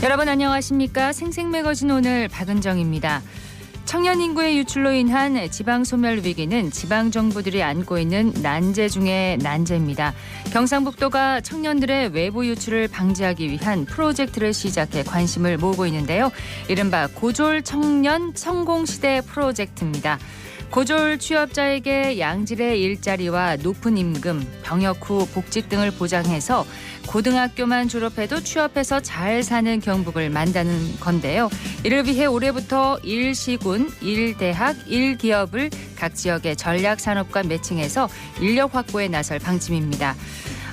여러분 안녕하십니까? 생생매거진 오늘 박은정입니다. 청년 인구의 유출로 인한 지방 소멸 위기는 지방 정부들이 안고 있는 난제 중의 난제입니다. 경상북도가 청년들의 외부 유출을 방지하기 위한 프로젝트를 시작해 관심을 모으고 있는데요. 이른바 고졸 청년 성공시대 프로젝트입니다. 고졸 취업자에게 양질의 일자리와 높은 임금, 병역 후 복직 등을 보장해서 고등학교만 졸업해도 취업해서 잘 사는 경북을 만드는 건데요. 이를 위해 올해부터 1시군, 1대학, 1기업을 각 지역의 전략산업과 매칭해서 인력 확보에 나설 방침입니다.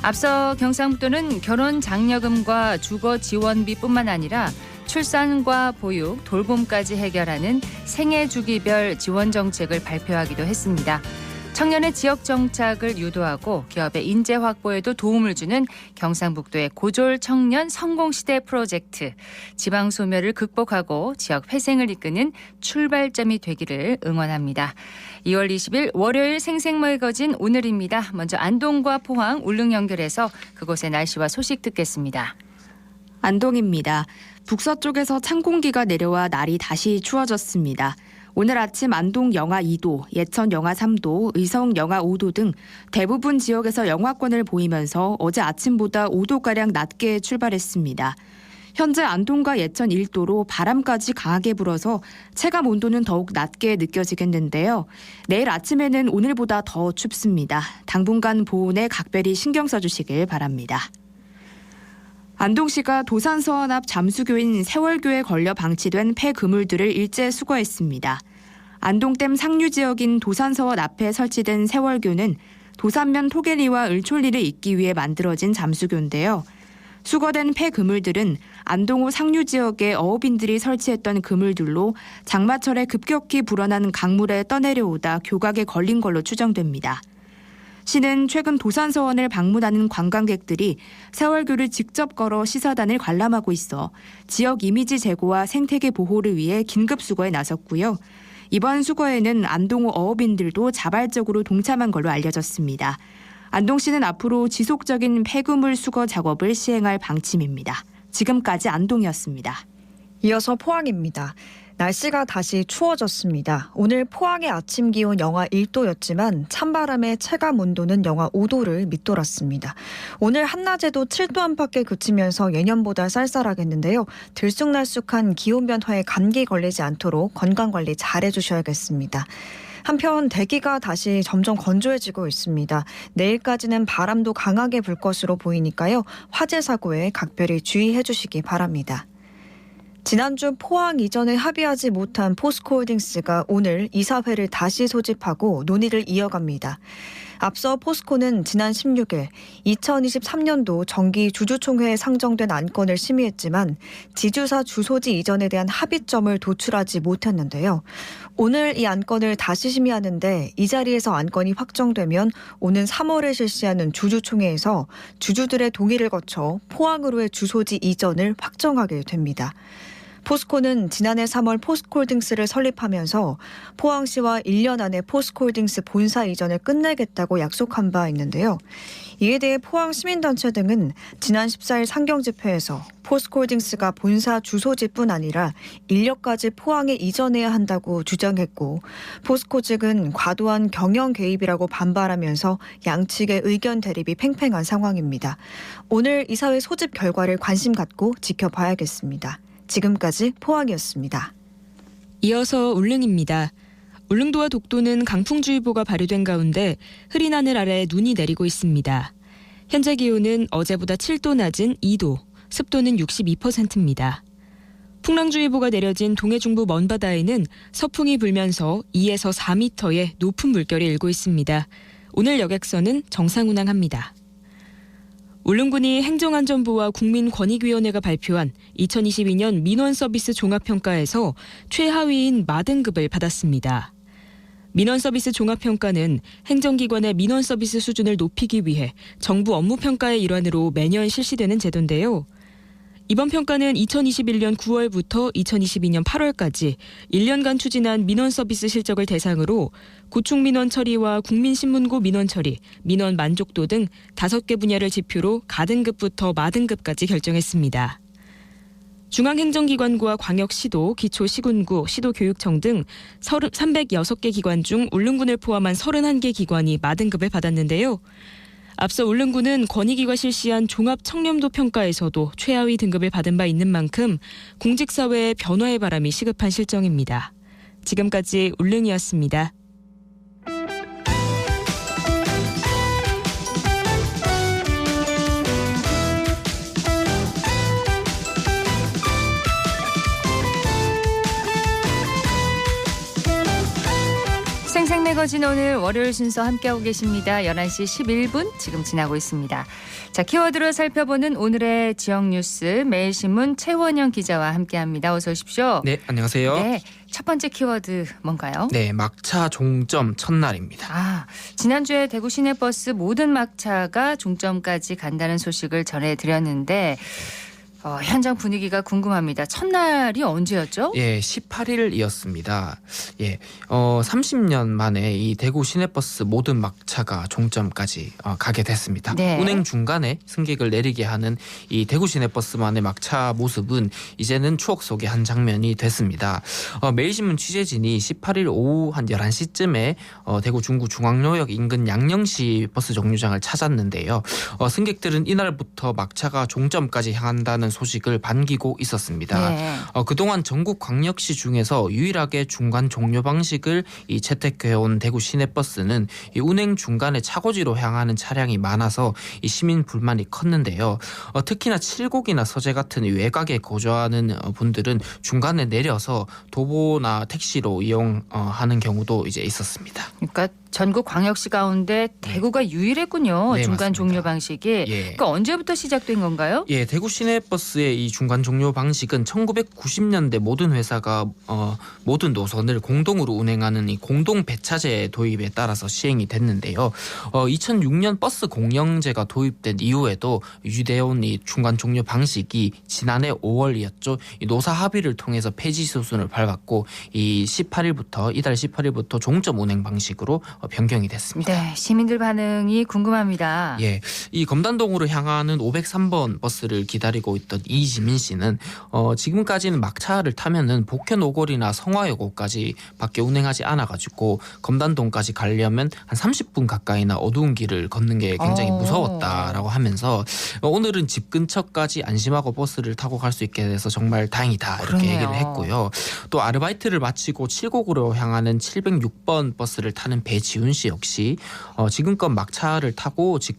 앞서 경상북도는 결혼 장려금과 주거 지원비뿐만 아니라 출산과 보육, 돌봄까지 해결하는 생애 주기별 지원 정책을 발표하기도 했습니다. 청년의 지역 정착을 유도하고 기업의 인재 확보에도 도움을 주는 경상북도의 고졸 청년 성공시대 프로젝트. 지방 소멸을 극복하고 지역 회생을 이끄는 출발점이 되기를 응원합니다. 2월 20일 월요일 생생매거진 오늘입니다. 먼저 안동과 포항, 울릉 연결해서 그곳의 날씨와 소식 듣겠습니다. 안동입니다. 북서쪽에서 찬 공기가 내려와 날이 다시 추워졌습니다. 오늘 아침 안동 영하 2도, 예천 영하 3도, 의성 영하 5도 등 대부분 지역에서 영하권을 보이면서 어제 아침보다 5도가량 낮게 출발했습니다. 현재 안동과 예천 1도로 바람까지 강하게 불어서 체감 온도는 더욱 낮게 느껴지겠는데요. 내일 아침에는 오늘보다 더 춥습니다. 당분간 보온에 각별히 신경 써주시길 바랍니다. 안동시가 도산서원 앞 잠수교인 세월교에 걸려 방치된 폐그물들을 일제 수거했습니다. 안동댐 상류 지역인 도산서원 앞에 설치된 세월교는 도산면 토계리와 을촐리를 잇기 위해 만들어진 잠수교인데요. 수거된 폐그물들은 안동호 상류 지역의 어업인들이 설치했던 그물들로 장마철에 급격히 불어난 강물에 떠내려오다 교각에 걸린 걸로 추정됩니다. 시는 최근 도산서원을 방문하는 관광객들이 세월교를 직접 걸어 시사단을 관람하고 있어 지역 이미지 제고와 생태계 보호를 위해 긴급 수거에 나섰고요. 이번 수거에는 안동호 어업인들도 자발적으로 동참한 걸로 알려졌습니다. 안동시는 앞으로 지속적인 폐그물 수거 작업을 시행할 방침입니다. 지금까지 안동이었습니다. 이어서 포항입니다. 날씨가 다시 추워졌습니다. 오늘 포항의 아침 기온 영하 1도였지만 찬바람에 체감 온도는 영하 5도를 밑돌았습니다. 오늘 한낮에도 7도 안팎에 그치면서 예년보다 쌀쌀하겠는데요. 들쑥날쑥한 기온 변화에 감기 걸리지 않도록 건강관리 잘 해주셔야겠습니다. 한편 대기가 다시 점점 건조해지고 있습니다. 내일까지는 바람도 강하게 불 것으로 보이니까요. 화재 사고에 각별히 주의해 주시기 바랍니다. 지난주 포항 이전에 합의하지 못한 포스코홀딩스가 오늘 이사회를 다시 소집하고 논의를 이어갑니다. 앞서 포스코는 지난 16일 2023년도 정기 주주총회에 상정된 안건을 심의했지만 지주사 주소지 이전에 대한 합의점을 도출하지 못했는데요. 오늘 이 안건을 다시 심의하는데 이 자리에서 안건이 확정되면 오는 3월에 실시하는 주주총회에서 주주들의 동의를 거쳐 포항으로의 주소지 이전을 확정하게 됩니다. 포스코는 지난해 3월 포스코홀딩스를 설립하면서 포항시와 1년 안에 포스코홀딩스 본사 이전을 끝내겠다고 약속한 바 있는데요. 이에 대해 포항 시민단체 등은 지난 14일 상경집회에서 포스코홀딩스가 본사 주소지뿐 아니라 인력까지 포항에 이전해야 한다고 주장했고 포스코 측은 과도한 경영 개입이라고 반발하면서 양측의 의견 대립이 팽팽한 상황입니다. 오늘 이사회 소집 결과를 관심 갖고 지켜봐야겠습니다. 지금까지 포항이었습니다. 이어서 울릉입니다. 울릉도와 독도는 강풍주의보가 발효된 가운데 흐린 하늘 아래 눈이 내리고 있습니다. 현재 기온은 어제보다 7도 낮은 2도, 습도는 62%입니다. 풍랑주의보가 내려진 동해중부 먼바다에는 서풍이 불면서 2에서 4m의 높은 물결이 일고 있습니다. 오늘 여객선은 정상 운항합니다. 울릉군이 행정안전부와 국민권익위원회가 발표한 2022년 민원서비스 종합평가에서 최하위인 마등급을 받았습니다. 민원서비스 종합평가는 행정기관의 민원서비스 수준을 높이기 위해 정부 업무평가의 일환으로 매년 실시되는 제도인데요. 이번 평가는 2021년 9월부터 2022년 8월까지 1년간 추진한 민원 서비스 실적을 대상으로 고충 민원 처리와 국민신문고 민원 처리, 민원 만족도 등 5개 분야를 지표로 가등급부터 마등급까지 결정했습니다. 중앙행정기관과 광역시도, 기초시군구, 시도교육청 등 306개 기관 중 울릉군을 포함한 31개 기관이 마등급을 받았는데요. 앞서 울릉군은 권익위가 실시한 종합청렴도 평가에서도 최하위 등급을 받은 바 있는 만큼 공직사회의 변화의 바람이 시급한 실정입니다. 지금까지 울릉이었습니다. 생생매거진 오늘 월요일 순서 함께하고 계십니다. 11시 11분 지금 지나고 있습니다. 자, 키워드로 살펴보는 오늘의 지역 뉴스 매일신문 최원영 기자와 함께합니다. 어서 오십시오. 네, 안녕하세요. 네, 첫 번째 키워드 뭔가요? 네, 막차 종점 첫날입니다. 지난주에 대구 시내버스 모든 막차가 종점까지 간다는 소식을 전해드렸는데 현장 분위기가 궁금합니다. 첫날이 언제였죠? 예, 18일이었습니다. 예, 30년 만에 이 대구 시내버스 모든 막차가 종점까지 가게 됐습니다. 네. 운행 중간에 승객을 내리게 하는 이 대구 시내버스만의 막차 모습은 이제는 추억 속의 한 장면이 됐습니다. 매일신문 취재진이 18일 오후 한 11시쯤에 대구 중구 중앙로역 인근 양령시 버스 정류장을 찾았는데요. 승객들은 이날부터 막차가 종점까지 향한다는 소식을 반기고 있었습니다. 네. 그동안 전국 광역시 중에서 유일하게 중간 종료 방식을 채택해온 대구 시내버스는 이 운행 중간에 차고지로 향하는 차량이 많아서 이 시민 불만이 컸는데요. 특히나 칠곡이나 서재 같은 외곽에 거주하는 분들은 중간에 내려서 도보나 택시로 이용하는 경우도 이제 있었습니다. 그러니까 전국 광역시 가운데 대구가 유일했군요. 네, 중간 맞습니다. 종료 방식이. 예. 그러니까 언제부터 시작된 건가요? 예, 대구 시내버스의 이 중간 종료 방식은 1990년대 모든 회사가 모든 노선을 공동으로 운행하는 이 공동 배차제 도입에 따라서 시행이 됐는데요. 2006년 버스 공영제가 도입된 이후에도 유지되어온 이 중간 종료 방식이 지난해 5월이었죠. 이 노사 합의를 통해서 폐지 수순을 밟았고 이 18일부터 이달 18일부터 종점 운행 방식으로 변경이 됐습니다. 네, 시민들 반응이 궁금합니다. 예, 이 검단동으로 향하는 503번 버스를 기다리고 있던 이지민 씨는 지금까지는 막차를 타면은 복현 오거리나 성화여고까지 밖에 운행하지 않아가지고 검단동까지 가려면 한 30분 가까이나 어두운 길을 걷는 게 굉장히 무서웠다라고 하면서 오늘은 집 근처까지 안심하고 버스를 타고 갈 수 있게 돼서 정말 다행이다 이렇게 그러네요. 얘기를 했고요. 또 아르바이트를 마치고 칠곡으로 향하는 706번 버스를 타는 배지훈 씨 역시 지금껏 막차를 타고 집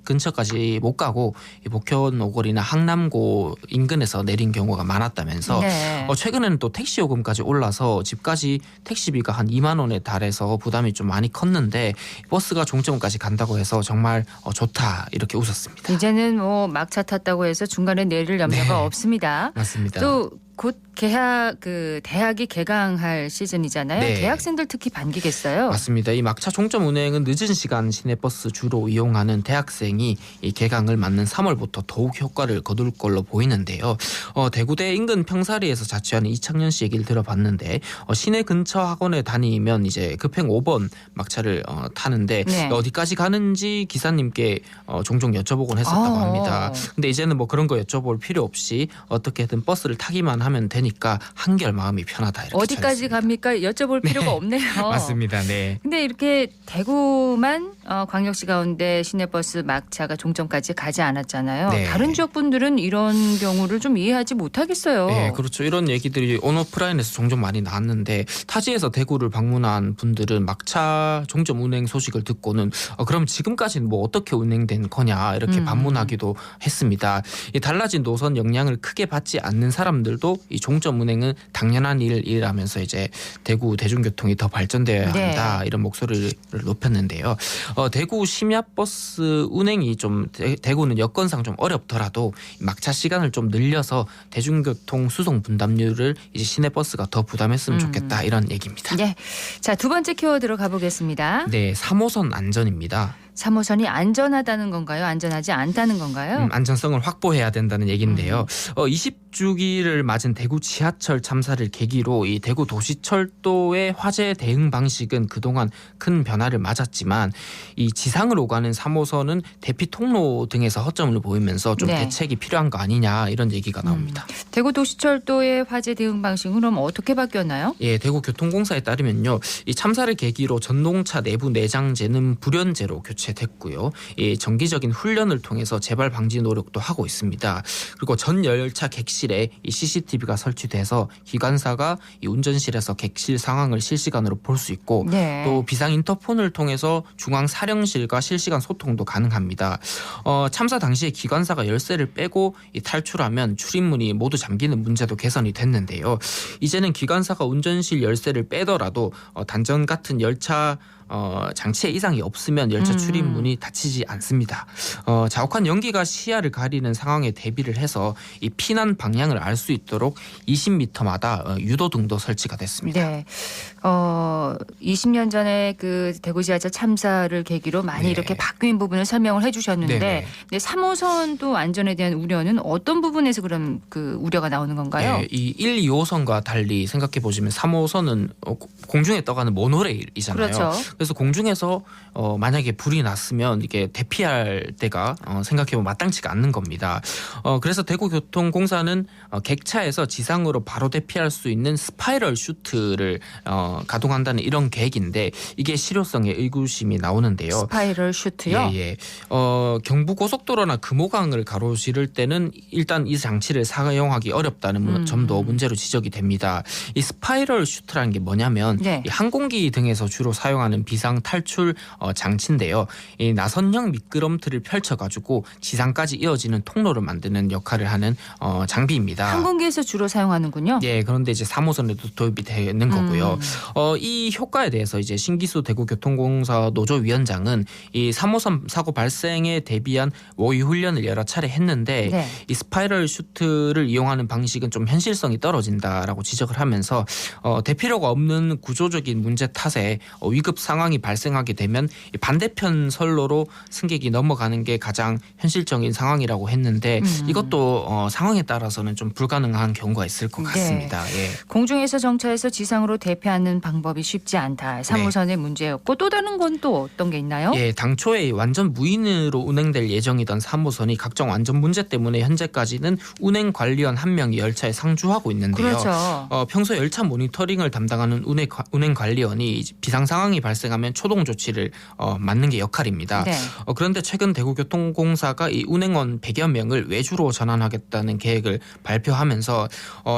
근처까지 못 가고 복현 오거리나 항남고 인근에서 내린 경우가 많았다면서 네. 최근에는 또 택시 요금까지 올라서 집까지 택시비가 한 2만 원에 달해서 부담이 좀 많이 컸는데 버스가 종점까지 간다고 해서 정말 좋다 이렇게 웃었습니다. 이제는 뭐 막차 탔다고 해서 중간에 내릴 염려가 네. 없습니다. 맞습니다. 또 곧 대학이 개강할 시즌이잖아요. 네. 대학생들 특히 반기겠어요. 맞습니다. 이 막차 종점 운행은 늦은 시간 시내버스 주로 이용하는 대학생이 이 개강을 맞는 3월부터 더욱 효과를 거둘 걸로 보이는데요. 대구대 인근 평사리에서 자취하는 이창년 씨 얘기를 들어봤는데 시내 근처 학원에 다니면 이제 급행 5번 막차를 타는데 네. 어디까지 가는지 기사님께 종종 여쭤보곤 했었다고 합니다. 근데 이제는 뭐 그런 거 여쭤볼 필요 없이 어떻게든 버스를 타기만 하면 되니까 한결 마음이 편하다 이렇게 어디까지 전했습니다. 갑니까? 여쭤볼 필요가 없네요. 맞습니다. 네. 근데 이렇게 대구만 광역시 가운데 시내버스 막차가 종점까지 가지 않았잖아요. 네. 다른 지역 분들은 이런 경우를 좀 이해하지 못하겠어요. 네, 그렇죠. 이런 얘기들이 온오프라인에서 종종 많이 나왔는데 타지에서 대구를 방문한 분들은 막차 종점 운행 소식을 듣고는 그럼 지금까지는 뭐 어떻게 운행된 거냐 이렇게 반문하기도 했습니다. 이 달라진 노선 영향을 크게 받지 않는 사람들도 이 종점 운행은 당연한 일이라면서 이제 대구 대중교통이 더 발전되어야 한다 이런 목소리를 높였는데요. 대구 심야버스 운행이 좀 대구는 여건상 좀 어렵더라도 막차 시간을 좀 늘려서 대중교통 수송 분담률을 이제 시내버스가 더 부담했으면 좋겠다 이런 얘기입니다. 네. 자, 두 번째 키워드로 가보겠습니다. 네, 3호선 안전입니다. 3호선이 안전하다는 건가요? 안전하지 않다는 건가요? 안전성을 확보해야 된다는 얘기인데요. 20주기를 맞은 대구 지하철 참사를 계기로 이 대구 도시철도의 화재 대응 방식은 그동안 큰 변화를 맞았지만 이 지상을 오가는 3호선은 대피 통로 등에서 허점을 보이면서 좀 네. 대책이 필요한 거 아니냐 이런 얘기가 나옵니다. 대구 도시철도의 화재 대응 방식은 그럼 어떻게 바뀌었나요? 예, 대구교통공사에 따르면요, 이 참사를 계기로 전동차 내부 내장재는 불연제로 교체됐고요. 이 정기적인 훈련을 통해서 재발 방지 노력도 하고 있습니다. 그리고 전 열차 객실에 이 CCTV가 설치돼서 기관사가 이 운전실에서 객실 상황을 실시간으로 볼 수 있고 네. 또 비상 인터폰을 통해서 중앙 사령실과 실시간 소통도 가능합니다. 참사 당시에 기관사가 열쇠를 빼고 이 탈출하면 출입문이 모두 잠기는 문제도 개선이 됐는데요. 이제는 기관사가 운전실 열쇠를 빼더라도 단전 같은 열차 장치에 이상이 없으면 열차 출입문이 닫히지 않습니다. 자욱한 연기가 시야를 가리는 상황에 대비를 해서 이 피난 방향을 알 수 있도록 20m마다 유도등도 설치가 됐습니다. 네. 20년 전에 그 대구 지하철 참사를 계기로 많이 네. 이렇게 바뀐 부분을 설명을 해주셨는데, 네네. 네, 3호선도 안전에 대한 우려는 어떤 부분에서 그럼 그 우려가 나오는 건가요? 네, 이 1, 2호선과 달리 생각해 보시면 3호선은 공중에 떠가는 모노레일이잖아요. 그렇죠. 그래서 공중에서 만약에 불이 났으면 이게 대피할 때가 생각해 보면 마땅치가 않는 겁니다. 그래서 대구교통공사는 객차에서 지상으로 바로 대피할 수 있는 스파이럴 슈트를 가동한다는 이런 계획인데 이게 실효성에 의구심이 나오는데요. 스파이럴 슈트요? 예. 경부 고속도로나 금호강을 가로지를 때는 일단 이 장치를 사용하기 어렵다는 점도 문제로 지적이 됩니다. 이 스파이럴 슈트라는 게 뭐냐면 네. 이 항공기 등에서 주로 사용하는 비상 탈출 장치인데요. 이 나선형 미끄럼틀을 펼쳐가지고 지상까지 이어지는 통로를 만드는 역할을 하는 장비입니다. 항공기에서 주로 사용하는군요. 예, 그런데 이제 3호선에도 도입이 되는 거고요. 이 효과에 대해서 이제 신기수 대구교통공사 노조위원장은 이 3호선 사고 발생에 대비한 모의 훈련을 여러 차례 했는데 네. 이 스파이럴 슈트를 이용하는 방식은 좀 현실성이 떨어진다라고 지적을 하면서 대피로가 없는 구조적인 문제 탓에 위급 상황이 발생하게 되면 이 반대편 선로로 승객이 넘어가는 게 가장 현실적인 상황이라고 했는데 이것도 상황에 따라서는 좀 불가능한 경우가 있을 것 같습니다. 예. 공중에서 정차해서 지상으로 대피하는 방법이 쉽지 않다. 3호선의 문제였고 또 다른 건 또 어떤 게 있나요? 예, 당초에 완전 무인으로 운행될 예정이던 3호선이 각종 안전 문제 때문에 현재까지는 운행 관리원 1명이 열차에 상주하고 있는데요. 그렇죠. 평소 열차 모니터링을 담당하는 운행 관리원이 비상 상황이 발생하면 초동 조치를 맡는 게 역할입니다. 네. 그런데 최근 대구교통공사가 이 운행원 100여 명을 외주로 전환하겠다는 계획을 발표하면서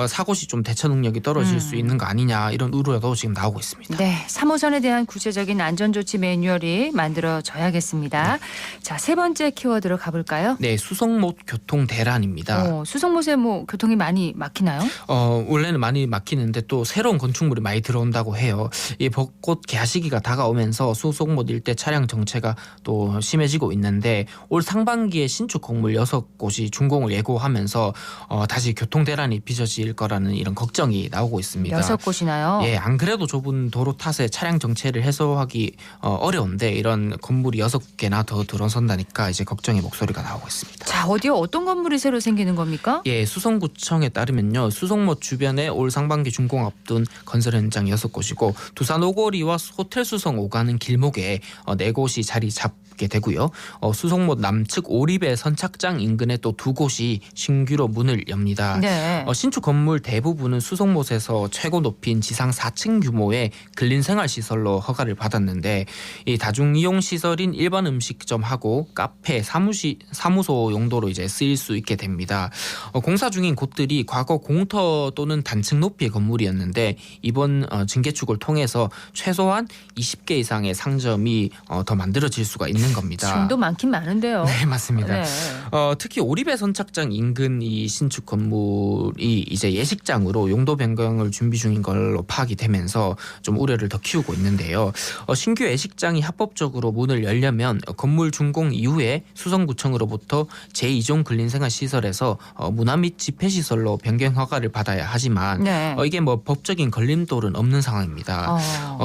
사고 시 좀 대처 능력이 떨어질 수 있는 거 아니냐 이런 우려도 지금 나오고 있습니다. 네, 3호선에 대한 구체적인 안전조치 매뉴얼이 만들어져야겠습니다. 자, 세 번째 키워드로 가볼까요? 네, 수성못 교통 대란입니다. 수성못에 뭐 교통이 많이 막히나요? 원래는 많이 막히는데 또 새로운 건축물이 많이 들어온다고 해요. 이 벚꽃 개화 시기가 다가오면서 수성못 일대 차량 정체가 또 심해지고 있는데 올 상반기에 신축 건물 6곳이 준공을 예고하면서 다시 교통 대란이 빚어질 거라는 이런 걱정이 나오고 있습니다. 6곳이나요? 예, 안 그래도 좁은 도로 탓에 차량 정체를 해소하기 어려운데 이런 건물이 6개나 더 들어선다니까 이제 걱정의 목소리가 나오고 있습니다. 자, 어디에 어떤 건물이 새로 생기는 겁니까? 예, 수성구청에 따르면요. 수성못 주변에 올 상반기 준공 앞둔 건설 현장 6곳이고 두산 오거리와 호텔 수성 오가는 길목에 4곳이 자리 잡게 되고요. 수성못 남측 오리배 선착장 인근에 또 2곳이 신규로 문을 엽니다. 네. 신축 건물 대부분은 수성못에서 최고 높이인 지상 4층 규모의 근린생활시설로 허가를 받았는데 이 다중이용시설인 일반 음식점하고 카페, 사무소 용도로 이제 쓰일 수 있게 됩니다. 공사 중인 곳들이 과거 공터 또는 단층 높이의 건물이었는데 이번 증개축을 통해서 최소한 20개 이상의 상점이 더 만들어질 수가 있는 겁니다. 지금도 많긴 많은데요. 네, 맞습니다. 네. 특히 오리배 선착장 인근 이 신축 건물이 이제 예식장으로 용도 변경을 준비 중인 걸로 파악이 되면서 좀 우려를 더 키우고 있는데요. 신규 예식장이 합법적으로 문을 열려면 건물 준공 이후에 수성구청으로부터 제2종 근린생활시설에서 문화 및 집회시설로 변경 허가를 받아야 하지만 네. 이게 뭐 법적인 걸림돌은 없는 상황입니다.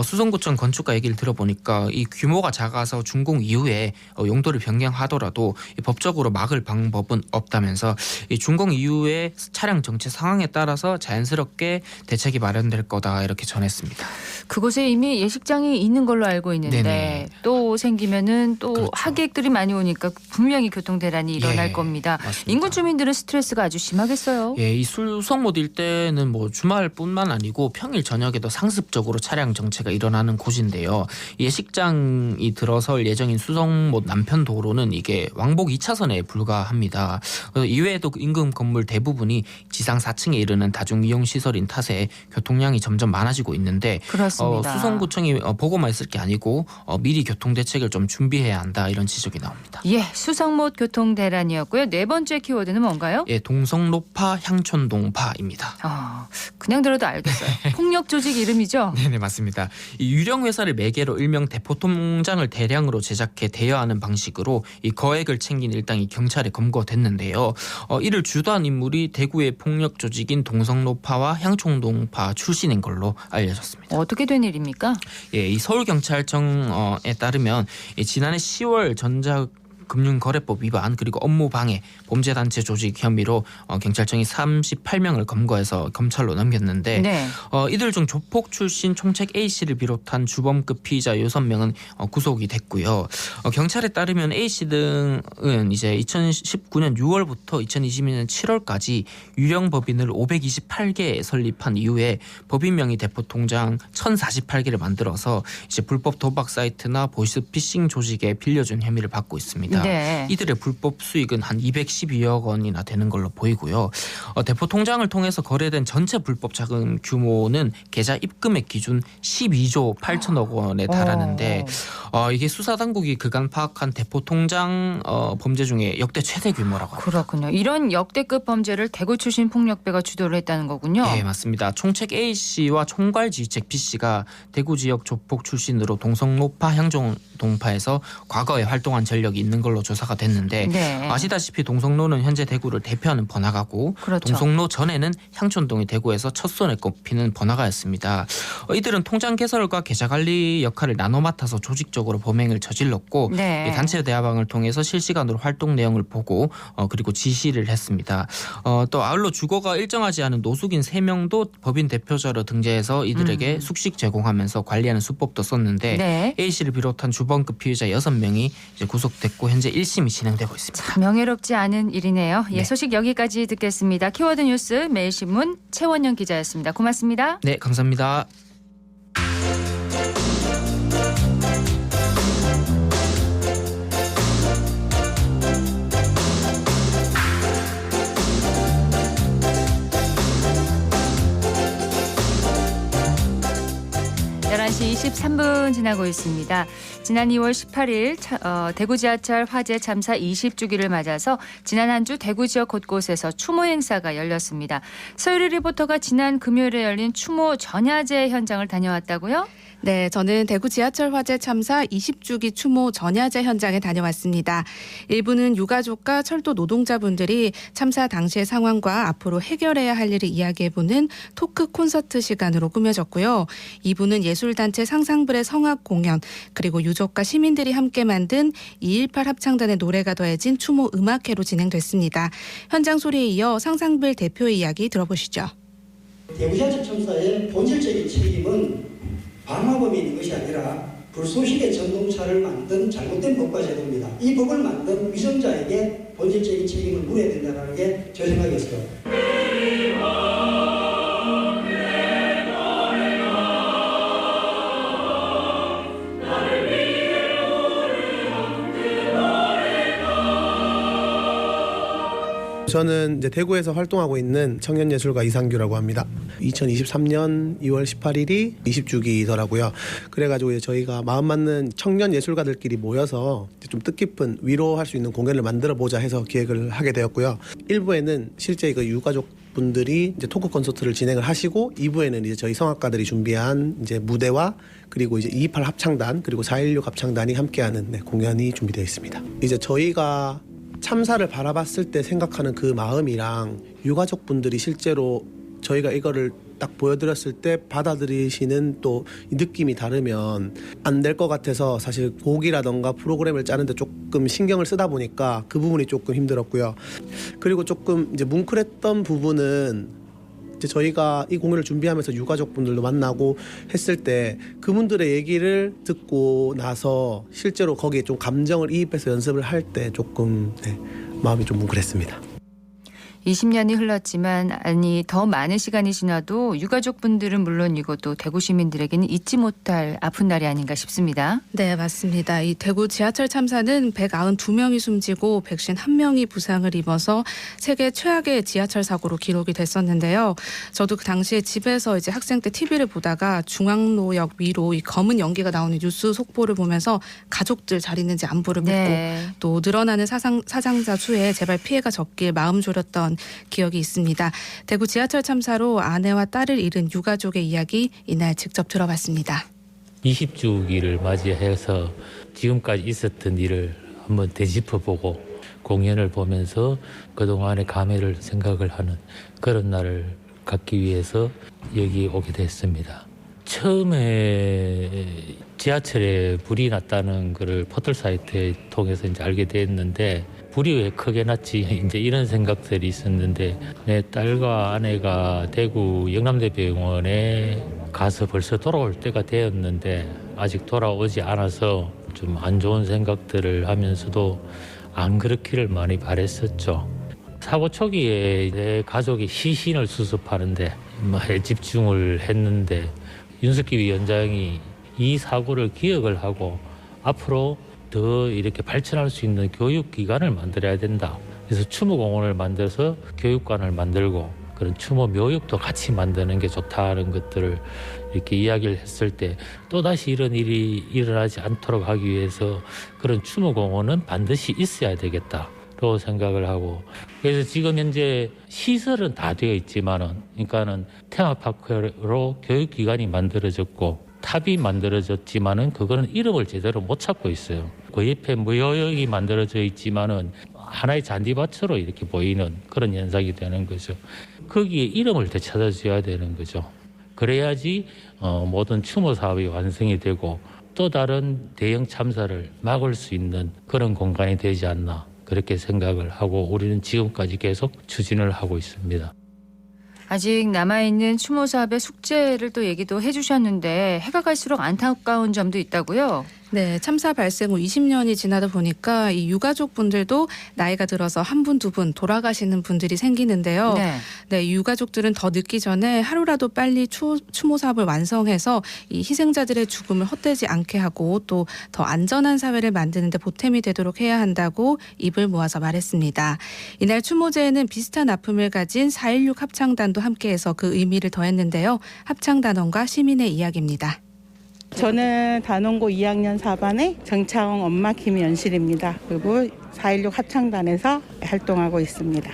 수성구청 건축가 얘기를 들어보니까 이 규모가 작아서 준공 이후에 이후에 용도를 변경하더라도 법적으로 막을 방법은 없다면서 이 준공 이후에 차량 정체 상황에 따라서 자연스럽게 대책이 마련될 거다 이렇게 전했습니다. 그곳에 이미 예식장이 있는 걸로 알고 있는데 네네. 또 생기면은 또 그렇죠. 하객들이 많이 오니까 분명히 교통 대란이 일어날 예, 겁니다. 맞습니다. 인근 주민들은 스트레스가 아주 심하겠어요. 예, 이 수성못 일대는 뭐 주말뿐만 아니고 평일 저녁에도 상습적으로 차량 정체가 일어나는 곳인데요. 예식장이 들어설 예정인 수성못 남편 도로는 이게 왕복 2차선에 불과합니다. 이외에도 인근 건물 대부분이 지상 4층에 이르는 다중 이용 시설인 탓에 교통량이 점점 많아지고 있는데 그렇습니다. 수성구청이 보고만 있을 게 아니고 미리 교통 대책을 좀 준비해야 한다 이런 지적이 나옵니다. 예, 수성못 교통 대란이었고요. 네 번째 키워드는 뭔가요? 예, 동성로파 향촌동파입니다. 그냥 들어도 알겠어요. 폭력 조직 이름이죠? 네네 맞습니다. 이 유령 회사를 매개로 일명 대포통장을 대량으로 제작해 대여하는 방식으로 이 거액을 챙긴 일당이 경찰에 검거됐는데요. 이를 주도한 인물이 대구의 폭력 조직인 동성로파와 향촌동파 출신인 걸로 알려졌습니다. 어떻게 된 일입니까? 예, 이 서울경찰청에 따르면 지난해 10월 전자금융거래법 위반 그리고 업무 방해, 범죄단체 조직 혐의로 경찰청이 38명을 검거해서 검찰로 넘겼는데 네. 이들 중 조폭 출신 총책 A씨를 비롯한 주범급 피의자 6명은 구속이 됐고요. 경찰에 따르면 A씨 등은 이제 2019년 6월부터 2022년 7월까지 유령 법인을 528개 설립한 이후에 법인명의 대포통장 1048개를 만들어서 이제 불법 도박 사이트나 보이스피싱 조직에 빌려준 혐의를 받고 있습니다. 네. 이들의 불법 수익은 한 212억 원이나 되는 걸로 보이고요. 대포통장을 통해서 거래된 전체 불법 자금 규모는 계좌 입금액 기준 12조 8천억 원에 달하는데 이게 수사당국이 그간 파악한 대포통장 범죄 중에 역대 최대 규모라고 합니다. 그렇군요. 이런 역대급 범죄를 대구 출신 폭력배가 주도를 했다는 거군요. 네, 맞습니다. 총책 A씨와 총괄 지휘책 B씨가 대구 지역 조폭 출신으로 동성로파 향촌동파에서 과거에 활동한 전력이 있는 걸로 조사가 됐는데 네. 아시다시피 동성로는 현재 대구를 대표하는 번화가고 그렇죠. 동성로 전에는 향촌동이 대구에서 첫 손에 꼽히는 번화가였습니다. 이들은 통장 개설과 계좌 관리 역할을 나눠 맡아서 조직적으로 범행을 저질렀고 네. 이 단체 대화방을 통해서 실시간으로 활동 내용을 보고 그리고 지시를 했습니다. 또 아울러 주거가 일정하지 않은 노숙인 3명도 법인 대표자로 등재해서 이들에게 숙식 제공하면서 관리하는 수법도 썼는데 네. A씨를 비롯한 주범급 피의자 6명이 이제 구속됐고 현재 1심이 진행되고 있습니다. 참 명예롭지 않은 일이네요. 예, 네. 소식 여기까지 듣겠습니다. 키워드 뉴스 매일신문 최원영 기자였습니다. 고맙습니다. 네, 감사합니다. 시 23분 지나고 있습니다. 지난 2월 18일 대구 지하철 화재 참사 20주기를 맞아서 지난 한 주 대구 지역 곳곳에서 추모 행사가 열렸습니다. 서유리 리포터가 지난 금요일에 열린 추모 전야제 현장을 다녀왔다고요? 네, 저는 대구 지하철 화재 참사 20주기 추모 전야제 현장에 다녀왔습니다. 일부는 유가족과 철도 노동자분들이 참사 당시의 상황과 앞으로 해결해야 할 일을 이야기해보는 토크 콘서트 시간으로 꾸며졌고요. 2부는 예술단체 상상불의 성악 공연, 그리고 유족과 시민들이 함께 만든 218 합창단의 노래가 더해진 추모 음악회로 진행됐습니다. 현장 소리에 이어 상상불 대표의 이야기 들어보시죠. 대구 지하철 참사의 본질적인 책임은 방화범이 있는 것이 아니라 불쏘시개 전동차를 만든 잘못된 법과 제도입니다. 이 법을 만든 위정자에게 본질적인 책임을 물어야 된다는 게 제 생각이었어요. 저는 이제 대구에서 활동하고 있는 청년예술가 이상규라고 합니다. 2023년 2월 18일이 20주기더라고요. 그래가지고 저희가 마음 맞는 청년예술가들끼리 모여서 좀 뜻깊은 위로할 수 있는 공연을 만들어보자 해서 기획을 하게 되었고요. 1부에는 실제 그 유가족 분들이 이제 토크 콘서트를 진행을 하시고 2부에는 이제 저희 성악가들이 준비한 이제 무대와 그리고 이제 228 합창단 그리고 416 합창단이 함께하는 공연이 준비되어 있습니다. 이제 저희가 참사를 바라봤을 때 생각하는 그 마음이랑 유가족분들이 실제로 저희가 이거를 딱 보여드렸을 때 받아들이시는 또 이 느낌이 다르면 안 될 것 같아서 사실 곡이라던가 프로그램을 짜는데 조금 신경을 쓰다 보니까 그 부분이 조금 힘들었고요. 그리고 조금 이제 뭉클했던 부분은 이제 저희가 이 공연을 준비하면서 유가족분들도 만나고 했을 때 그분들의 얘기를 듣고 나서 실제로 거기에 좀 감정을 이입해서 연습을 할 때 조금 마음이 좀 뭉클했습니다. 20년이 흘렀지만 더 많은 시간이 지나도 유가족분들은 물론이고 또 대구 시민들에게는 잊지 못할 아픈 날이 아닌가 싶습니다. 네, 맞습니다. 이 대구 지하철 참사는 192명이 숨지고 151명이 부상을 입어서 세계 최악의 지하철 사고로 기록이 됐었는데요. 저도 그 당시에 집에서 이제 학생 때 TV를 보다가 중앙로역 위로 이 검은 연기가 나오는 뉴스 속보를 보면서 가족들 잘 있는지 안부를 묻고 또 늘어나는 사상자 수에 제발 피해가 적길 마음 졸였던 기억이 있습니다. 대구 지하철 참사로 아내와 딸을 잃은 유가족의 이야기 이날 직접 들어봤습니다. 20주기를 맞이해서 지금까지 있었던 일을 한번 되짚어보고 공연을 보면서 그동안의 감회를 생각을 하는 그런 날을 갖기 위해서 여기 오게 됐습니다. 처음에 지하철에 불이 났다는 것을 포털 사이트에 통해서 이제 알게 됐는데 불이 왜 크게 났지 이제 이런 생각들이 있었는데 내 딸과 아내가 대구 영남대병원에 가서 벌써 돌아올 때가 되었는데 아직 돌아오지 않아서 좀 안 좋은 생각들을 하면서도 안 그렇기를 많이 바랬었죠. 사고 초기에 내 가족이 시신을 수습하는데 집중을 했는데 윤석기 위원장이 이 사고를 기억을 하고 앞으로 더 이렇게 발전할 수 있는 교육기관을 만들어야 된다. 그래서 추모공원을 만들어서 교육관을 만들고 그런 추모 묘역도 같이 만드는 게 좋다는 것들을 이렇게 이야기를 했을 때 또다시 이런 일이 일어나지 않도록 하기 위해서 그런 추모공원은 반드시 있어야 되겠다로 생각을 하고 그래서 지금 현재 시설은 다 되어 있지만은 그러니까는 테마파크로 교육기관이 만들어졌고 탑이 만들어졌지만은 그거는 이름을 제대로 못 찾고 있어요. 그 옆에 무효역이 만들어져 있지만은 하나의 잔디밭으로 이렇게 보이는 그런 현상이 되는 거죠. 거기에 이름을 되찾아줘야 되는 거죠. 그래야지 모든 추모 사업이 완성이 되고 또 다른 대형 참사를 막을 수 있는 그런 공간이 되지 않나 그렇게 생각을 하고 우리는 지금까지 계속 추진을 하고 있습니다. 아직 남아있는 추모 사업의 숙제를 또 얘기도 해주셨는데 해가 갈수록 안타까운 점도 있다고요? 네, 참사 발생 후 20년이 지나다 보니까 이 유가족 분들도 나이가 들어서 한 분, 두 분 돌아가시는 분들이 생기는데요. 네, 유가족들은 더 늦기 전에 하루라도 빨리 추모 사업을 완성해서 이 희생자들의 죽음을 헛되지 않게 하고 또 더 안전한 사회를 만드는 데 보탬이 되도록 해야 한다고 입을 모아서 말했습니다. 이날 추모제에는 비슷한 아픔을 가진 4.16 합창단도 함께해서 그 의미를 더했는데요. 합창단원과 시민의 이야기입니다. 저는 단원고 2학년 4반의 정차홍 엄마 김연실입니다. 그리고 4.16 합창단에서 활동하고 있습니다.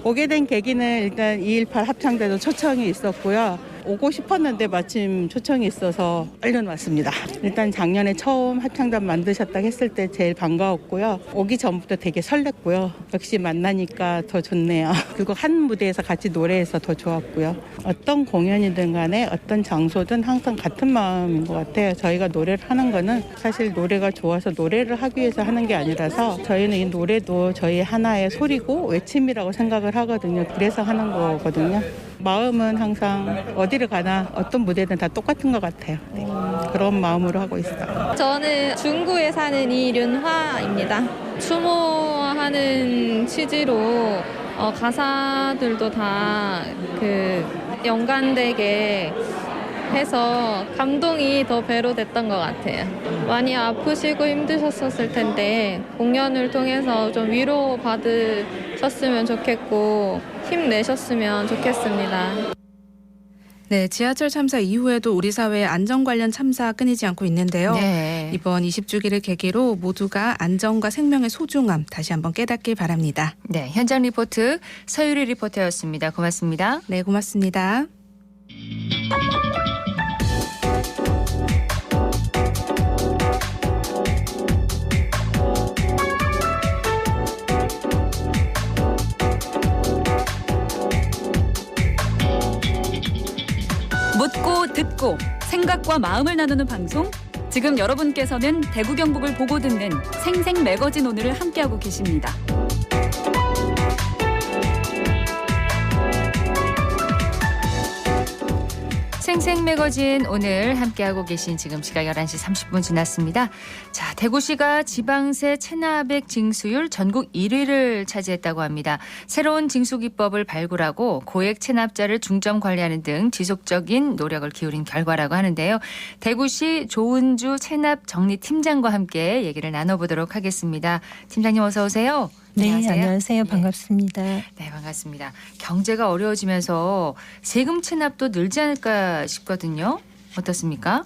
오게 된 계기는 일단 2.18 합창대도 초청이 있었고요. 오고 싶었는데 마침 초청이 있어서 얼른 왔습니다. 일단 작년에 처음 합창단 만드셨다고 했을 때 제일 반가웠고요. 오기 전부터 되게 설렜고요. 역시 만나니까 더 좋네요. 그리고 한 무대에서 같이 노래해서 더 좋았고요. 어떤 공연이든 간에 어떤 장소든 항상 같은 마음인 것 같아요. 저희가 노래를 하는 거는 사실 노래가 좋아서 노래를 하기 위해서 하는 게 아니라서 저희는 이 노래도 저희 하나의 소리고 외침이라고 생각을 하거든요. 그래서 하는 거거든요. 마음은 항상 어디를 가나 어떤 무대든 다 똑같은 것 같아요. 네. 그런 마음으로 하고 있어요. 저는 중구에 사는 이륜화입니다. 추모하는 취지로 가사들도 다 연관되게 해서 감동이 더 배로 됐던 것 같아요. 많이 아프시고 힘드셨을 텐데 공연을 통해서 좀 위로 받으셨으면 좋겠고 힘내셨으면 좋겠습니다. 네, 지하철 참사 이후에도 우리 사회의 안전 관련 참사 끊이지 않고 있는데요. 이번 20주기를 계기로 모두가 안전과 생명의 소중함 다시 한번 깨닫길 바랍니다. 네, 현장 리포트 서유리 리포터였습니다. 고맙습니다. 네, 고맙습니다. 묻고 듣고 생각과 마음을 나누는 방송. 지금 여러분께서는 대구 경북을 보고 듣는 생생 매거진 오늘을 함께하고 계십니다. 생생 매거진 오늘 함께하고 계신 지금 시각 11시 30분 지났습니다. 자, 대구시가 지방세 체납액 징수율 전국 1위를 차지했다고 합니다. 새로운 징수기법을 발굴하고 고액 체납자를 중점 관리하는 등 지속적인 노력을 기울인 결과라고 하는데요. 대구시 조은주 체납정리팀장과 함께 얘기를 나눠보도록 하겠습니다. 팀장님 어서 오세요. 네, 안녕하세요. 반갑습니다. 네, 반갑습니다. 경제가 어려워지면서 세금 체납도 늘지 않을까 싶거든요. 어떻습니까?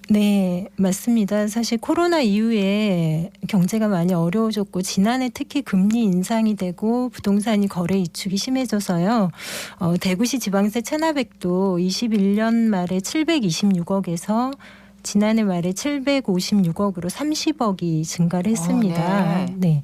네, 맞습니다. 사실 코로나 이후에 경제가 많이 어려워졌고 지난해 특히 금리 인상이 되고 부동산 거래 위축이 심해져서요. 대구시 지방세 체납액도 21년 말에 726억에서 지난해 말에 756억으로 30억이 증가를 했습니다. 네.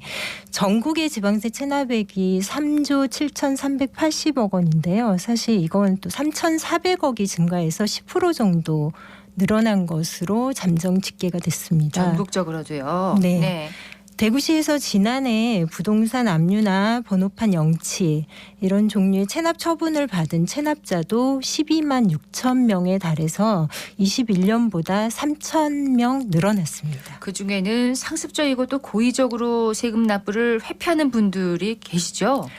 전국의 지방세 체납액이 3조 7,380억 원인데요. 사실 이건 또 3,400억이 증가해서 10% 정도 늘어난 것으로 잠정 집계가 됐습니다. 전국적으로도요. 네. 대구시에서 지난해 부동산 압류나 번호판 영치 이런 종류의 체납 처분을 받은 체납자도 12만 6천 명에 달해서 21년보다 3천 명 늘어났습니다. 그중에는 상습적이고 또 고의적으로 세금 납부를 회피하는 분들이 계시죠?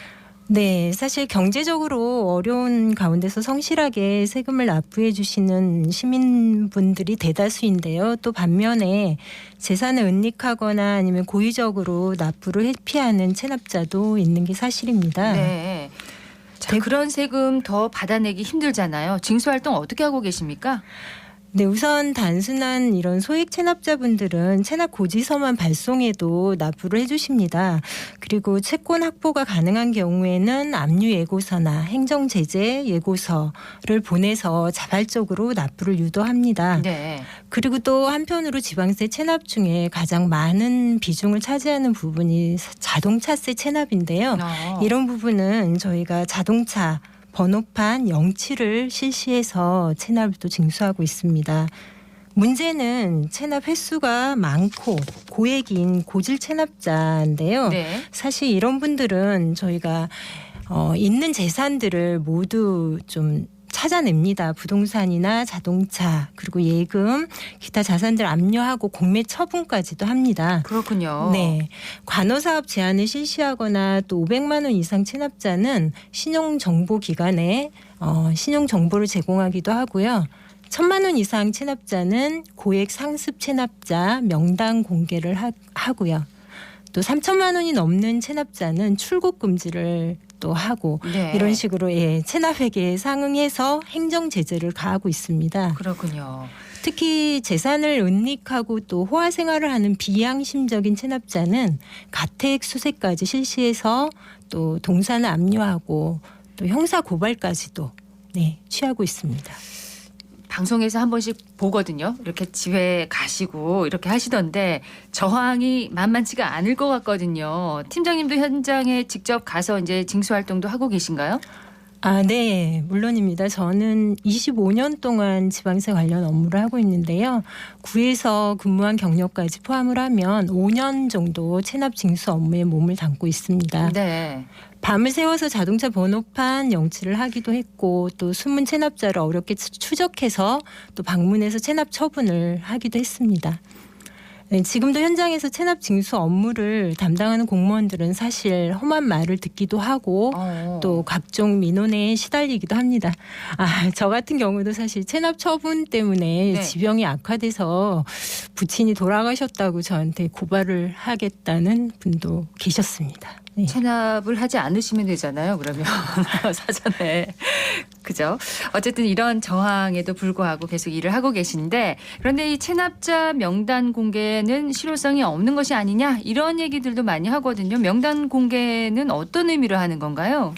네, 사실 경제적으로 어려운 가운데서 성실하게 세금을 납부해 주시는 시민분들이 대다수인데요. 또 반면에 재산을 은닉하거나 아니면 고의적으로 납부를 회피하는 체납자도 있는 게 사실입니다. 네. 자, 그런 세금 더 받아내기 힘들잖아요. 징수활동 어떻게 하고 계십니까? 네, 우선 단순한 이런 소액 체납자분들은 체납 고지서만 발송해도 납부를 해주십니다. 그리고 채권 확보가 가능한 경우에는 압류 예고서나 행정 제재 예고서를 보내서 자발적으로 납부를 유도합니다. 네. 그리고 또 한편으로 지방세 체납 중에 가장 많은 비중을 차지하는 부분이 자동차세 체납인데요. 이런 부분은 저희가 자동차 번호판 영치를 실시해서 체납을 또 징수하고 있습니다. 문제는 체납 횟수가 많고 고액인 고질 체납자인데요. 네. 사실 이런 분들은 저희가 있는 재산들을 모두 좀 찾아냅니다. 부동산이나 자동차 그리고 예금 기타 자산들 압류하고 공매 처분까지도 합니다. 그렇군요. 네, 관어사업 제한을 실시하거나 또 500만 원 이상 체납자는 신용정보기관에 신용정보를 제공하기도 하고요. 1,000만 원 이상 체납자는 고액 상습 체납자 명단 공개를 하고요. 또 3천만 원이 넘는 체납자는 출국 금지를 또 하고 이런 식으로 체납액에 상응해서 행정 제재를 가하고 있습니다. 그렇군요. 특히 재산을 은닉하고 또 호화 생활을 하는 비양심적인 체납자는 가택 수색까지 실시해서 또 동산을 압류하고 또 형사 고발까지도 취하고 있습니다. 방송에서 한 번씩 보거든요. 이렇게 집에 가시고 이렇게 하시던데 저항이 만만치가 않을 것 같거든요. 팀장님도 현장에 직접 가서 이제 징수 활동도 하고 계신가요? 네, 물론입니다. 저는 25년 동안 지방세 관련 업무를 하고 있는데요. 구에서 근무한 경력까지 포함을 하면 5년 정도 체납 징수 업무에 몸을 담고 있습니다. 네. 밤을 새워서 자동차 번호판 영치를 하기도 했고 또 숨은 체납자를 어렵게 추적해서 또 방문해서 체납 처분을 하기도 했습니다. 네, 지금도 현장에서 체납 징수 업무를 담당하는 공무원들은 사실 험한 말을 듣기도 하고 또 각종 민원에 시달리기도 합니다. 저 같은 경우도 사실 체납 처분 때문에 지병이 악화돼서 부친이 돌아가셨다고 저한테 고발을 하겠다는 분도 계셨습니다. 네. 체납을 하지 않으시면 되잖아요. 그러면 사전에. 그죠? 어쨌든 이런 저항에도 불구하고 계속 일을 하고 계신데 그런데 이 체납자 명단 공개는 실효성이 없는 것이 아니냐 이런 얘기들도 많이 하거든요. 명단 공개는 어떤 의미로 하는 건가요?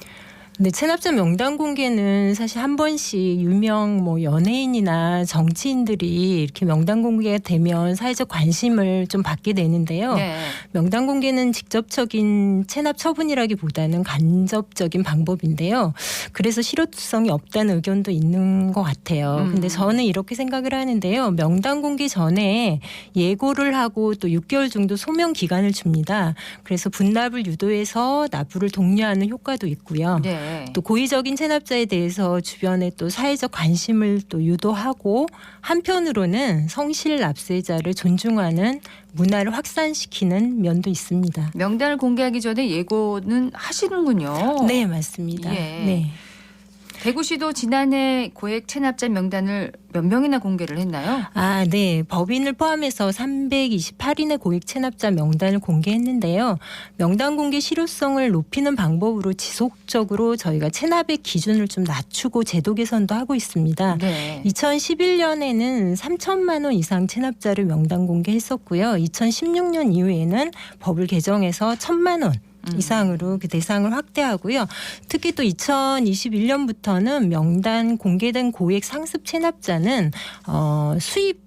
근데 체납자 명단 공개는 사실 한 번씩 유명 뭐 연예인이나 정치인들이 이렇게 명단 공개가 되면 사회적 관심을 좀 받게 되는데요. 네. 명단 공개는 직접적인 체납 처분이라기보다는 간접적인 방법인데요. 그래서 실효성이 없다는 의견도 있는 것 같아요. 근데 저는 이렇게 생각을 하는데요. 명단 공개 전에 예고를 하고 또 6개월 정도 소명 기간을 줍니다. 그래서 분납을 유도해서 납부를 독려하는 효과도 있고요. 네. 또 고의적인 체납자에 대해서 주변에 또 사회적 관심을 또 유도하고 한편으로는 성실 납세자를 존중하는 문화를 확산시키는 면도 있습니다. 명단을 공개하기 전에 예고는 하시는군요. 네, 맞습니다. 예. 네. 대구시도 지난해 고액 체납자 명단을 몇 명이나 공개를 했나요? 아, 네. 법인을 포함해서 328인의 고액 체납자 명단을 공개했는데요. 명단 공개 실효성을 높이는 방법으로 지속적으로 저희가 체납액 기준을 좀 낮추고 제도 개선도 하고 있습니다. 네. 2011년에는 3천만 원 이상 체납자를 명단 공개했었고요. 2016년 이후에는 법을 개정해서 1,000만 원 이상으로 그 대상을 확대하고요. 특히 또 2021년부터는 명단 공개된 고액 상습 체납자는 수입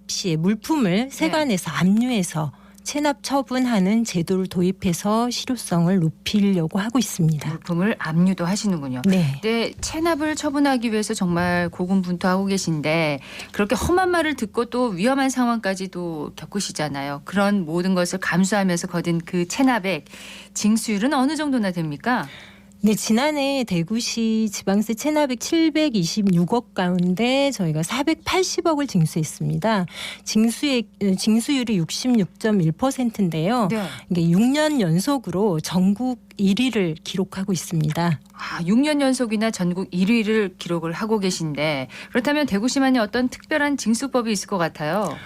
시에 물품을 세관에서 압류해서 체납 처분하는 제도를 도입해서 실효성을 높이려고 하고 있습니다. 물품을 압류도 하시는군요. 네. 네, 체납을 처분하기 위해서 정말 고군분투하고 계신데 그렇게 험한 말을 듣고 또 위험한 상황까지도 겪으시잖아요. 그런 모든 것을 감수하면서 거둔 그 체납액 징수율은 어느 정도나 됩니까? 네, 지난해 대구시 지방세 체납액 726억 가운데 저희가 480억을 징수했습니다. 징수율이 66.1%인데요. 네. 이게 6년 연속으로 전국 1위를 기록하고 있습니다. 6년 연속이나 전국 1위를 기록을 하고 계신데 그렇다면 대구시만의 어떤 특별한 징수법이 있을 것 같아요.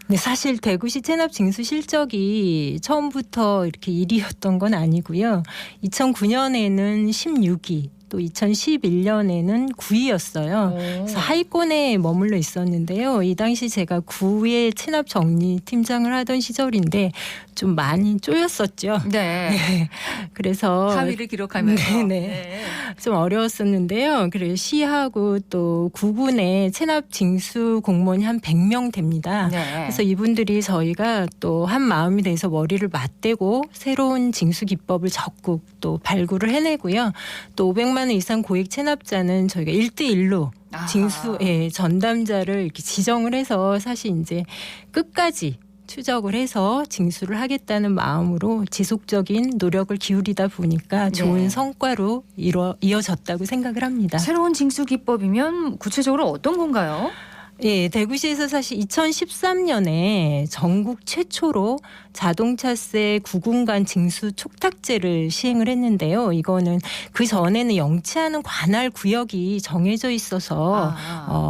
네, 사실 대구시 체납 징수 실적이 처음부터 이렇게 1위였던 건 아니고요. 2009년에는 16위, 또 2011년에는 9위였어요. 그래서 하위권에 머물러 있었는데요. 이 당시 제가 구의 체납 정리 팀장을 하던 시절인데 좀 많이 쪼였었죠. 네. 네. 그래서 하위를 기록하면서. 네. 좀 어려웠었는데요. 그래서 시하고 또 구군의 체납 징수 공무원이 한 100명 됩니다. 네. 그래서 이분들이 저희가 또 한 마음이 돼서 머리를 맞대고 새로운 징수 기법을 적극 또 발굴을 해내고요. 또 500만 원 이상 고액 체납자는 저희가 1대1로 징수의 전담자를 이렇게 지정을 해서 사실 이제 끝까지 추적을 해서 징수를 하겠다는 마음으로 지속적인 노력을 기울이다 보니까 좋은 네. 성과로 이어졌다고 생각을 합니다. 새로운 징수 기법이면 구체적으로 어떤 건가요? 예, 대구시에서 사실 2013년에 전국 최초로 자동차세 구군간 징수 촉탁제를 시행을 했는데요. 이거는 그 전에는 영치하는 관할 구역이 정해져 있어서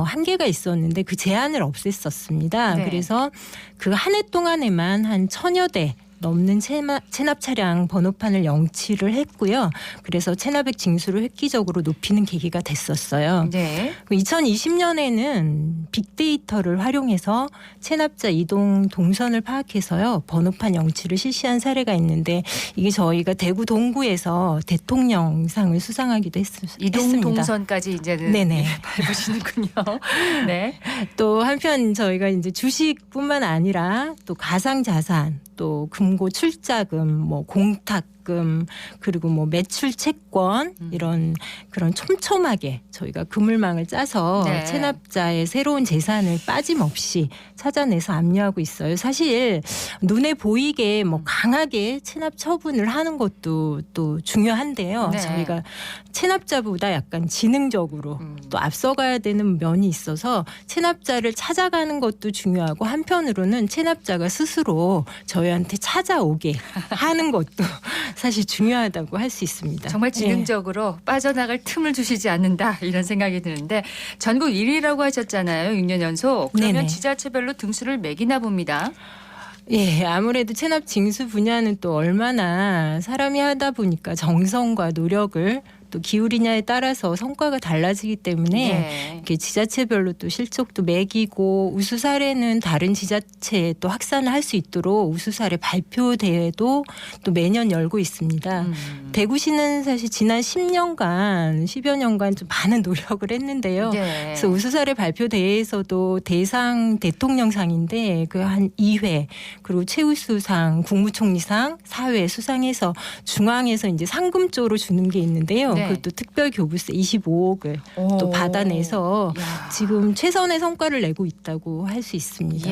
한계가 있었는데 그 제한을 없앴었습니다. 네. 그래서 그 한 해 동안에만 한 1,000여 대 넘는 체납 차량 번호판을 영치를 했고요. 그래서 체납액 징수를 획기적으로 높이는 계기가 됐었어요. 네. 2020년에는 빅데이터를 활용해서 체납자 이동 동선을 파악해서요. 번호판 영치를 실시한 사례가 있는데 이게 저희가 대구 동구에서 대통령상을 수상하기도 했습니다. 이동 동선까지 이제는 네네. 밟으시는군요. 네. 또 한편 저희가 이제 주식뿐만 아니라 또 가상자산 또 금고 출자금, 뭐 공탁금 그리고 뭐 매출 채권 이런 그런 촘촘하게 저희가 그물망을 짜서 네. 체납자의 새로운 재산을 빠짐없이 찾아내서 압류하고 있어요. 사실 눈에 보이게 뭐 강하게 체납 처분을 하는 것도 또 중요한데요. 네. 저희가 체납자보다 약간 지능적으로 또 앞서가야 되는 면이 있어서 체납자를 찾아가는 것도 중요하고 한편으로는 체납자가 스스로 저희한테 찾아오게 하는 것도 사실 중요하다고 할 수 있습니다. 정말 지능적으로 빠져나갈 틈을 주시지 않는다 이런 생각이 드는데 전국 1위라고 하셨잖아요. 6년 연속. 그러면 네네. 지자체별로 등수를 매기나 봅니다. 예, 아무래도 체납 징수 분야는 또 얼마나 사람이 하다 보니까 정성과 노력을 또 기울이냐에 따라서 성과가 달라지기 때문에 이렇게 지자체별로 또 실적도 매기고 우수 사례는 다른 지자체에 또 확산을 할 수 있도록 우수 사례 발표 대회도 또 매년 열고 있습니다. 대구시는 사실 지난 10여 년간 좀 많은 노력을 했는데요. 그래서 우수 사례 발표 대회에서도 대상 대통령상인데 그 한 2회 그리고 최우수상, 국무총리상, 사회 수상해서 중앙에서 이제 상금조로 주는 게 있는데요. 그것도 특별 교부세 25억을 또 받아내서 지금 최선의 성과를 내고 있다고 할 수 있습니다.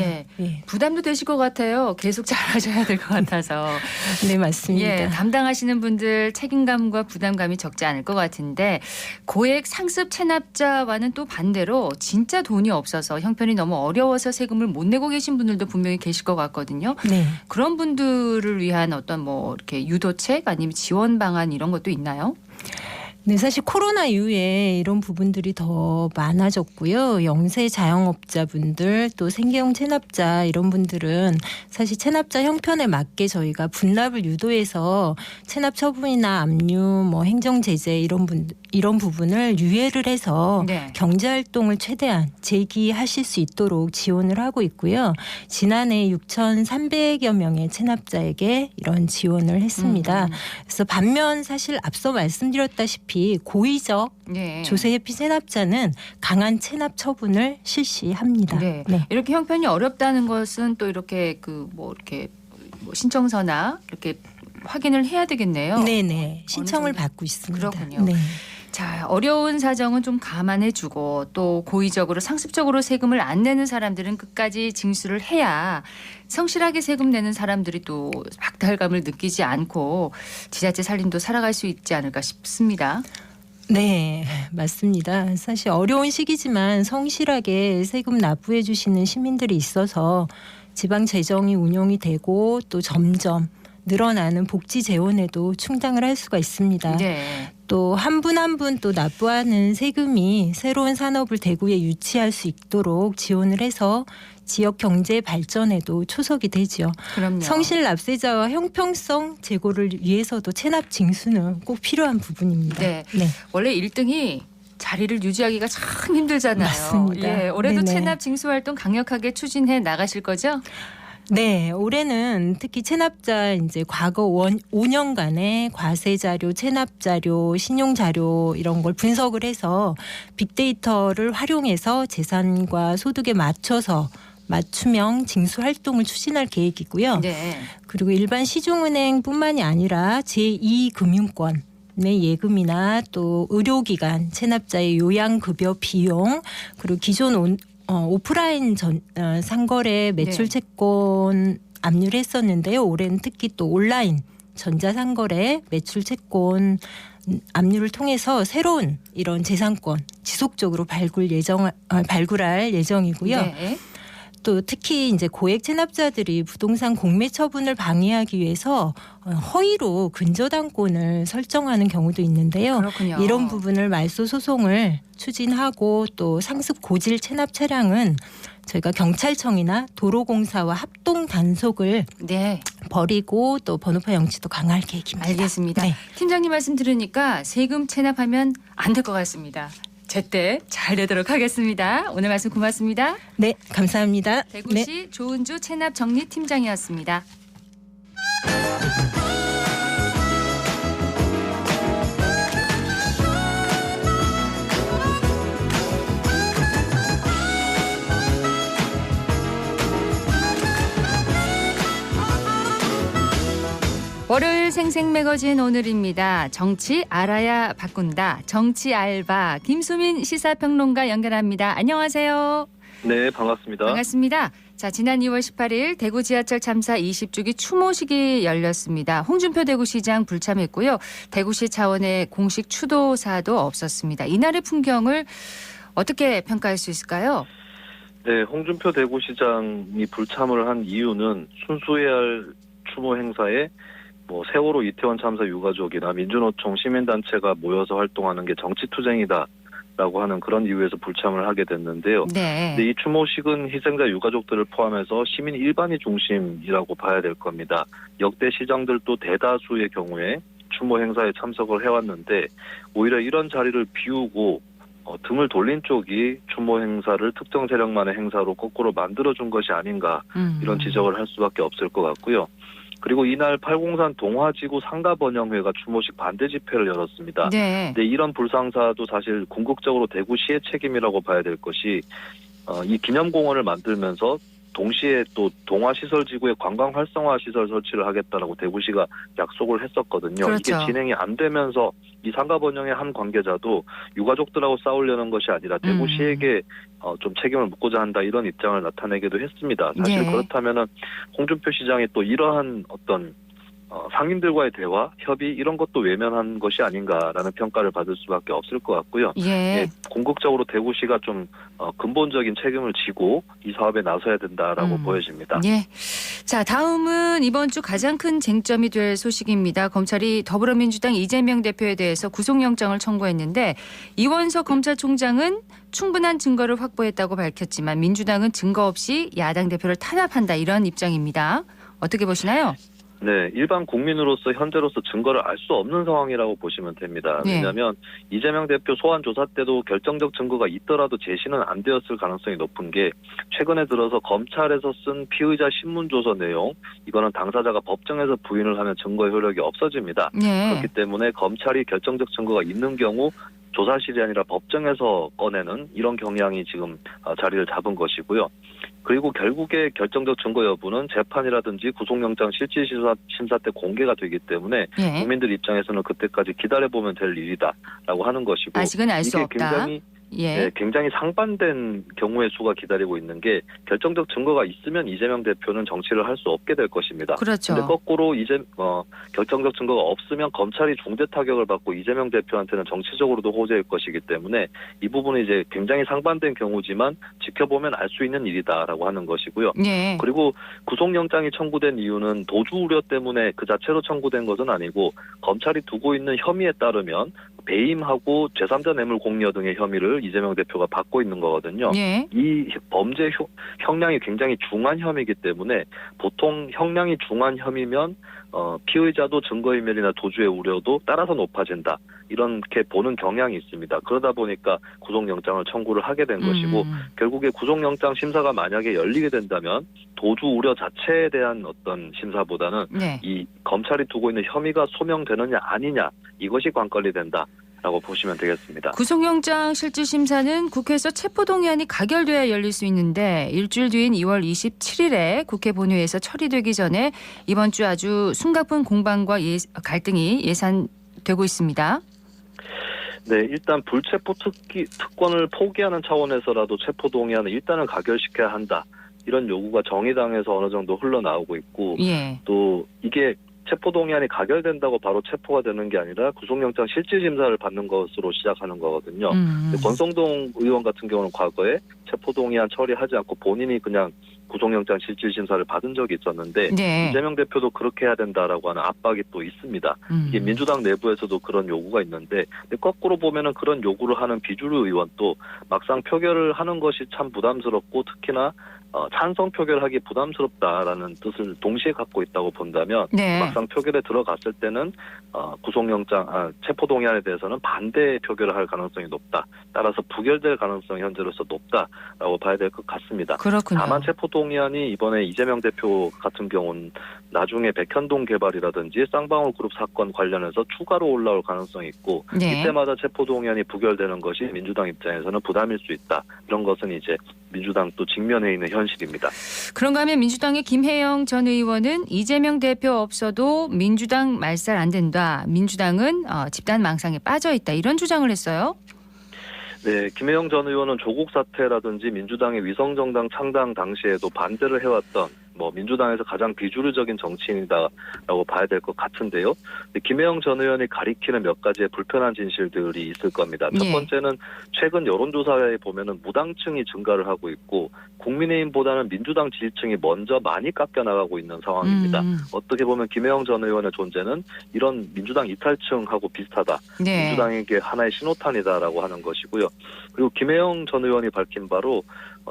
부담도 되실 것 같아요. 계속 잘하셔야 될 것 같아서. 네, 맞습니다. 담당하시는 분들 책임감과 부담감이 적지 않을 것 같은데 고액 상습 체납자와는 또 반대로 진짜 돈이 없어서 형편이 너무 어려워서 세금을 못 내고 계신 분들도 분명히 계실 것 같거든요. 그런 분들을 위한 어떤 뭐 이렇게 유도책 아니면 지원 방안 이런 것도 있나요? 네, 사실 코로나 이후에 이런 부분들이 더 많아졌고요. 영세 자영업자분들 또 생계형 체납자 이런 분들은 사실 체납자 형편에 맞게 저희가 분납을 유도해서 체납 처분이나 압류, 뭐 행정 제재 이런 부분을 유예를 해서 경제 활동을 최대한 재기하실 수 있도록 지원을 하고 있고요. 지난해 6,300여 명의 체납자에게 이런 지원을 했습니다. 그래서 반면 사실 앞서 말씀드렸다시피 고의적 조세 회피 체납자는 강한 체납 처분을 실시합니다. 이렇게 형편이 어렵다는 것은 또 이렇게 이렇게 신청서나 이렇게 확인을 해야 되겠네요. 네네. 신청을 받고 있습니다. 그렇군요. 자, 어려운 사정은 좀 감안해주고 또 고의적으로 상습적으로 세금을 안 내는 사람들은 끝까지 징수를 해야 성실하게 세금 내는 사람들이 또 박탈감을 느끼지 않고 지자체 살림도 살아갈 수 있지 않을까 싶습니다. 네, 맞습니다. 사실 어려운 시기지만 성실하게 세금 납부해 주시는 시민들이 있어서 지방 재정이 운용이 되고 또 점점 늘어나는 복지 재원에도 충당을 할 수가 있습니다. 또 한 분 한 분 또 납부하는 세금이 새로운 산업을 대구에 유치할 수 있도록 지원을 해서 지역 경제 발전에도 초석이 되죠. 성실 납세자와 형평성 제고를 위해서도 체납 징수는 꼭 필요한 부분입니다. 원래 1등이 자리를 유지하기가 참 힘들잖아요. 맞습니다. 올해도 체납 징수 활동 강력하게 추진해 나가실 거죠? 네, 올해는 특히 체납자 이제 과거 5년간의 과세 자료, 체납 자료, 신용 자료 이런 걸 분석을 해서 빅데이터를 활용해서 재산과 소득에 맞춰서 맞춤형 징수 활동을 추진할 계획이고요. 그리고 일반 시중은행뿐만이 아니라 제2금융권 내 예금이나 또 의료기관 체납자의 요양급여 비용 그리고 기존 오프라인 상거래 매출 채권 압류를 했었는데요. 올해는 특히 또 온라인 전자상거래 매출 채권 압류를 통해서 새로운 이런 재산권 지속적으로 발굴할 예정이고요. 또 특히 이제 고액 체납자들이 부동산 공매 처분을 방해하기 위해서 허위로 근저당권을 설정하는 경우도 있는데요. 이런 부분을 말소 소송을 추진하고 또 상습 고질 체납 차량은 저희가 경찰청이나 도로공사와 합동 단속을 벌이고 또 번호판 영치도 강화할 계획입니다. 알겠습니다. 팀장님 말씀 들으니까 세금 체납하면 안 될 것 같습니다. 제때 잘 내도록 하겠습니다. 오늘 말씀 고맙습니다. 네, 감사합니다. 대구시 조은주 체납정리팀장이었습니다. 월요일 생생매거진 오늘입니다. 정치 알아야 바꾼다. 정치 알바 김수민 시사평론가 연결합니다. 안녕하세요. 네, 반갑습니다. 반갑습니다. 자, 지난 2월 18일 대구 지하철 참사 20주기 추모식이 열렸습니다. 홍준표 대구시장 불참했고요. 대구시 차원의 공식 추도사도 없었습니다. 이날의 풍경을 어떻게 평가할 수 있을까요? 네, 홍준표 대구시장이 불참을 한 이유는 순수해야 할 추모 행사에 세월호 이태원 참사 유가족이나 민주노총 시민단체가 모여서 활동하는 게 정치투쟁이다라고 하는 그런 이유에서 불참을 하게 됐는데요. 근데 이 추모식은 희생자 유가족들을 포함해서 시민 일반이 중심이라고 봐야 될 겁니다. 역대 시장들도 대다수의 경우에 추모 행사에 참석을 해왔는데 오히려 이런 자리를 비우고 등을 돌린 쪽이 추모 행사를 특정 세력만의 행사로 거꾸로 만들어준 것이 아닌가 이런 지적을 할 수밖에 없을 것 같고요. 그리고 이날 팔공산 동화지구 상가번영회가 추모식 반대 집회를 열었습니다. 네. 근데 이런 불상사도 사실 궁극적으로 대구시의 책임이라고 봐야 될 것이 이 기념공원을 만들면서 동시에 또 동화시설지구에 관광 활성화 시설 설치를 하겠다라고 대구시가 약속을 했었거든요. 그렇죠. 이게 진행이 안 되면서 이 상가번영의 한 관계자도 유가족들하고 싸우려는 것이 아니라 대구시에게 좀 책임을 묻고자 한다 이런 입장을 나타내기도 했습니다. 사실 네. 그렇다면은 홍준표 시장이 또 이러한 어떤 상인들과의 대화, 협의 이런 것도 외면한 것이 아닌가라는 평가를 받을 수밖에 없을 것 같고요. 예. 궁극적으로 대구시가 좀 근본적인 책임을 지고 이 사업에 나서야 된다라고 보여집니다. 예. 자, 다음은 이번 주 가장 큰 쟁점이 될 소식입니다. 검찰이 더불어민주당 이재명 대표에 대해서 구속영장을 청구했는데 이원석 검찰총장은 충분한 증거를 확보했다고 밝혔지만 민주당은 증거 없이 야당 대표를 탄압한다 이런 입장입니다. 어떻게 보시나요? 네, 일반 국민으로서 현재로서 증거를 알 수 없는 상황이라고 보시면 됩니다. 네. 왜냐하면 이재명 대표 소환 조사 때도 결정적 증거가 있더라도 제시는 안 되었을 가능성이 높은 게 최근에 들어서 검찰에서 쓴 피의자 신문조서 내용 이거는 당사자가 법정에서 부인을 하면 증거 효력이 없어집니다. 네. 그렇기 때문에 검찰이 결정적 증거가 있는 경우 조사실이 아니라 법정에서 꺼내는 이런 경향이 지금 자리를 잡은 것이고요. 그리고 결국에 결정적 증거 여부는 재판이라든지 구속영장 실질심사 때 공개가 되기 때문에 예. 국민들 입장에서는 그때까지 기다려보면 될 일이다라고 하는 것이고 아직은 알 수 없다. 굉장히 상반된 경우의 수가 기다리고 있는 게 결정적 증거가 있으면 이재명 대표는 정치를 할 수 없게 될 것입니다. 그렇죠. 근데 거꾸로 결정적 증거가 없으면 검찰이 중대 타격을 받고 이재명 대표한테는 정치적으로도 호재일 것이기 때문에 이 부분은 이제 굉장히 상반된 경우지만 지켜보면 알 수 있는 일이다라고 하는 것이고요. 네. 그리고 구속영장이 청구된 이유는 도주 우려 때문에 그 자체로 청구된 것은 아니고 검찰이 두고 있는 혐의에 따르면 배임하고 제3자 뇌물 공여 등의 혐의를 이재명 대표가 받고 있는 거거든요. 예. 이 범죄 형량이 굉장히 중한 혐의이기 때문에 보통 형량이 중한 혐의면 피의자도 증거인멸이나 도주의 우려도 따라서 높아진다. 이렇게 보는 경향이 있습니다. 그러다 보니까 구속영장을 청구를 하게 된 것이고 결국에 구속영장 심사가 만약에 열리게 된다면 도주 우려 자체에 대한 어떤 심사보다는 네. 이 검찰이 두고 있는 혐의가 소명되느냐 아니냐 이것이 관건이 된다라고 보시면 되겠습니다. 구속영장 실질심사는 국회에서 체포동의안이 가결돼야 열릴 수 있는데 일주일 뒤인 2월 27일에 국회 본회의에서 처리되기 전에 이번 주 아주 숨가쁜 공방과 갈등이 예상되고 있습니다. 네, 일단 불체포 특권을 포기하는 차원에서라도 체포동의안을 일단은 가결시켜야 한다. 이런 요구가 정의당에서 어느 정도 흘러나오고 있고 예. 또 이게 체포동의안이 가결된다고 바로 체포가 되는 게 아니라 구속영장 실질심사를 받는 것으로 시작하는 거거든요. 권성동 의원 같은 경우는 과거에 체포동의안 처리하지 않고 본인이 그냥 구속영장 실질심사를 받은 적이 있었는데 네. 이재명 대표도 그렇게 해야 된다라고 하는 압박이 또 있습니다. 이게 민주당 내부에서도 그런 요구가 있는데 거꾸로 보면은 그런 요구를 하는 비주류 의원도 막상 표결을 하는 것이 참 부담스럽고 특히나 찬성 표결하기 부담스럽다라는 뜻을 동시에 갖고 있다고 본다면 네. 막상 표결에 들어갔을 때는 체포동의안에 대해서는 반대 표결을 할 가능성이 높다. 따라서 부결될 가능성이 현재로서 높다라고 봐야 될 것 같습니다. 그렇군요. 다만 체포동의안이 이번에 이재명 대표 같은 경우는 나중에 백현동 개발이라든지 쌍방울 그룹 사건 관련해서 추가로 올라올 가능성이 있고 네. 이때마다 체포동의안이 부결되는 것이 민주당 입장에서는 부담일 수 있다. 이런 것은 이제 민주당 또 직면해 있는 현실입니다. 그런가 하면 민주당의 김혜영 전 의원은 이재명 대표 없어도 민주당 말살 안 된다. 민주당은 집단 망상에 빠져 있다. 이런 주장을 했어요. 네, 김혜영 전 의원은 조국 사태라든지 민주당의 위성정당 창당 당시에도 반대를 해왔던 민주당에서 가장 비주류적인 정치인이다라고 봐야 될 것 같은데요. 김혜영 전 의원이 가리키는 몇 가지의 불편한 진실들이 있을 겁니다. 첫 번째는 최근 여론조사에 보면은 무당층이 증가를 하고 있고 국민의힘보다는 민주당 지지층이 먼저 많이 깎여나가고 있는 상황입니다. 어떻게 보면 김혜영 전 의원의 존재는 이런 민주당 이탈층하고 비슷하다. 네. 민주당에게 하나의 신호탄이다라고 하는 것이고요. 그리고 김혜영 전 의원이 밝힌 바로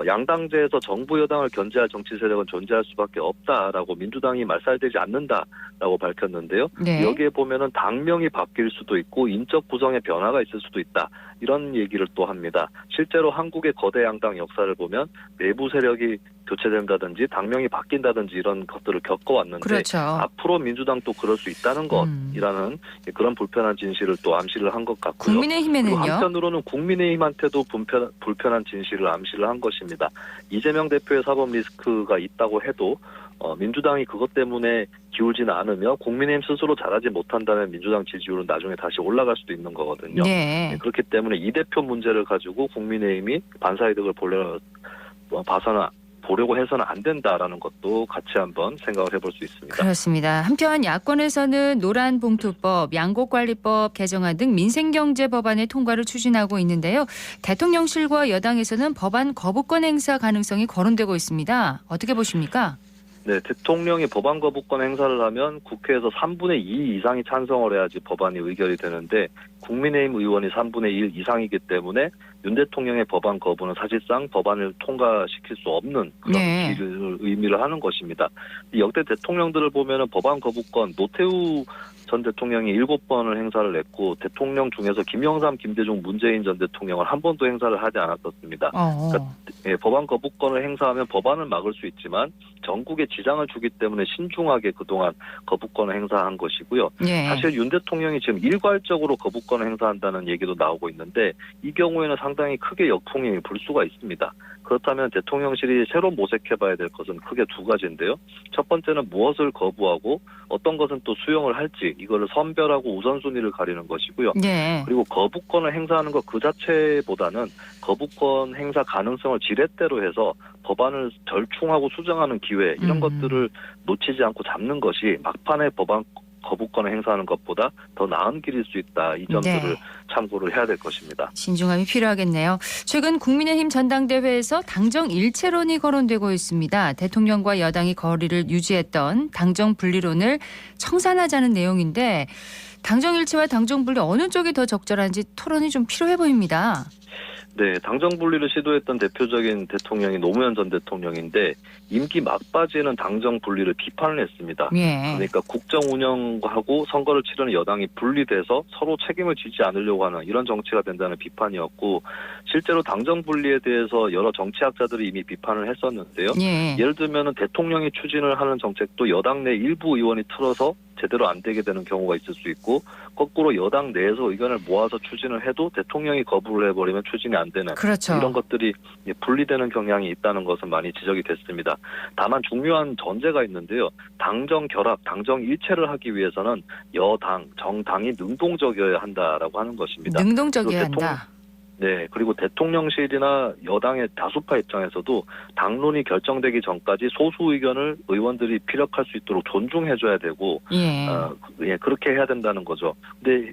양당제에서 정부 여당을 견제할 정치 세력은 존재할 수 수밖에 없다라고 민주당이 말살되지 않는다라고 밝혔는데요. 네. 여기에 보면은 당명이 바뀔 수도 있고 인적 구성의 변화가 있을 수도 있다. 이런 얘기를 또 합니다. 실제로 한국의 거대 양당 역사를 보면 내부 세력이 교체된다든지 당명이 바뀐다든지 이런 것들을 겪어왔는데 그렇죠. 앞으로 민주당도 그럴 수 있다는 것이라는 그런 불편한 진실을 또 암시를 한 것 같고요. 국민의힘에는요? 그리고 한편으로는 국민의힘한테도 불편한 진실을 암시를 한 것입니다. 이재명 대표의 사법 리스크가 있다고 해도 민주당이 그것 때문에 기울지는 않으며 국민의힘 스스로 잘하지 못한다면 민주당 지지율은 나중에 다시 올라갈 수도 있는 거거든요. 네. 그렇기 때문에 이 대표 문제를 가지고 국민의힘이 반사이득을 보려고 해서는 안 된다라는 것도 같이 한번 생각을 해볼 수 있습니다. 그렇습니다. 한편 야권에서는 노란봉투법, 양곡관리법 개정안 등 민생경제 법안의 통과를 추진하고 있는데요. 대통령실과 여당에서는 법안 거부권 행사 가능성이 거론되고 있습니다. 어떻게 보십니까? 네, 대통령이 법안 거부권 행사를 하면 국회에서 3분의 2 이상이 찬성을 해야지 법안이 의결이 되는데 국민의힘 의원이 3분의 1 이상이기 때문에 윤 대통령의 법안 거부는 사실상 법안을 통과시킬 수 없는 그런 길을 의미를 하는 것입니다. 역대 대통령들을 보면은 법안 거부권 노태우 전 대통령이 7번을 행사를 했고 대통령 중에서 김영삼, 김대중, 문재인 전 대통령은 한 번도 행사를 하지 않았었습니다. 그러니까 법안 거부권을 행사하면 법안을 막을 수 있지만 전국에 지장을 주기 때문에 신중하게 그동안 거부권을 행사한 것이고요. 사실 윤 대통령이 지금 일괄적으로 거부권을 행사한다는 얘기도 나오고 있는데 이 경우에는 상당히 크게 역풍이 불 수가 있습니다. 그렇다면 대통령실이 새로 모색해봐야 될 것은 크게 두 가지인데요. 첫 번째는 무엇을 거부하고 어떤 것은 또 수용을 할지 이거를 선별하고 우선순위를 가리는 것이고요. 그리고 거부권을 행사하는 것 그 자체보다는 거부권 행사 가능성을 지렛대로 해서 법안을 절충하고 수정하는 기회 이런 것들을 놓치지 않고 잡는 것이 막판에 법안 거부권을 행사하는 것보다 더 나은 길일 수 있다. 이 점들을 참고를 해야 될 것입니다. 신중함이 필요하겠네요. 최근 국민의힘 전당대회에서 당정 일체론이 거론되고 있습니다. 대통령과 여당이 거리를 유지했던 당정 분리론을 청산하자는 내용인데 당정 일체와 당정 분리 어느 쪽이 더 적절한지 토론이 좀 필요해 보입니다. 네, 당정 분리를 시도했던 대표적인 대통령이 노무현 전 대통령인데 임기 막바지에는 당정 분리를 비판을 했습니다. 그러니까 국정 운영하고 선거를 치르는 여당이 분리돼서 서로 책임을 지지 않으려고 하는 이런 정치가 된다는 비판이었고 실제로 당정 분리에 대해서 여러 정치학자들이 이미 비판을 했었는데요. 예를 들면 대통령이 추진을 하는 정책도 여당 내 일부 의원이 틀어서 제대로 안 되게 되는 경우가 있을 수 있고 거꾸로 여당 내에서 의견을 모아서 추진을 해도 대통령이 거부를 해버리면 추진이 안 되는 이런 것들이 분리되는 경향이 있다는 것은 많이 지적이 됐습니다. 다만 중요한 전제가 있는데요. 당정 결합, 당정 일체를 하기 위해서는 여당, 정당이 능동적이어야 한다라고 하는 것입니다. 능동적이어야 한다. 네, 그리고 대통령실이나 여당의 다수파 입장에서도 당론이 결정되기 전까지 소수 의견을 의원들이 피력할 수 있도록 존중해줘야 되고, 그렇게 해야 된다는 거죠. 근데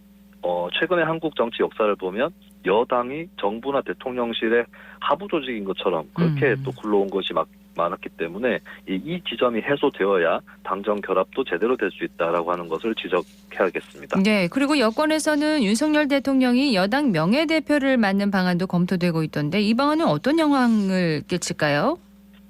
최근에 한국 정치 역사를 보면 여당이 정부나 대통령실의 하부 조직인 것처럼 그렇게 또 굴러온 것이 많았기 때문에 이 지점이 해소되어야 당정 결합도 제대로 될 수 있다라고 하는 것을 지적해야겠습니다. 네, 그리고 여권에서는 윤석열 대통령이 여당 명예대표를 맡는 방안도 검토되고 있던데 이 방안은 어떤 영향을 끼칠까요?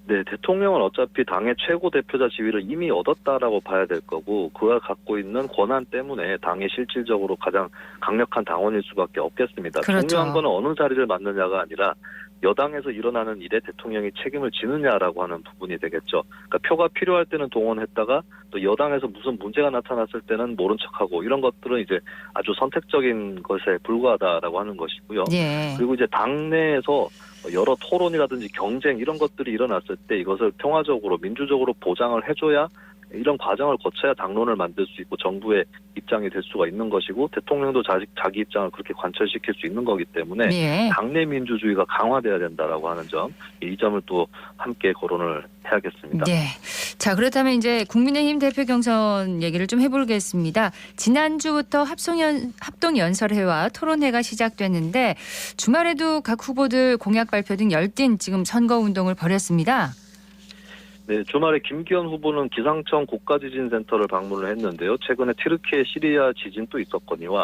네, 대통령은 어차피 당의 최고 대표자 지위를 이미 얻었다라고 봐야 될 거고 그가 갖고 있는 권한 때문에 당의 실질적으로 가장 강력한 당원일 수밖에 없겠습니다. 중요한 건 어느 자리를 맡느냐가 아니라 여당에서 일어나는 일에 대통령이 책임을 지느냐라고 하는 부분이 되겠죠. 그러니까 표가 필요할 때는 동원했다가 또 여당에서 무슨 문제가 나타났을 때는 모른 척하고 이런 것들은 이제 아주 선택적인 것에 불과하다라고 하는 것이고요. 그리고 이제 당내에서 여러 토론이라든지 경쟁 이런 것들이 일어났을 때 이것을 평화적으로 민주적으로 보장을 해줘야 이런 과정을 거쳐야 당론을 만들 수 있고 정부의 입장이 될 수가 있는 것이고 대통령도 자기 입장을 그렇게 관철시킬 수 있는 거기 때문에 당내 민주주의가 강화돼야 된다라고 하는 점, 이 점을 또 함께 거론을 해야겠습니다. 네. 자, 그렇다면 이제 국민의힘 대표 경선 얘기를 좀 해보겠습니다. 지난주부터 합동연설회와 토론회가 시작됐는데 주말에도 각 후보들 공약 발표 등 열띤 지금 선거운동을 벌였습니다. 네, 주말에 김기현 후보는 기상청 국가지진센터를 방문을 했는데요. 최근에 튀르키예 시리아 지진도 있었거니와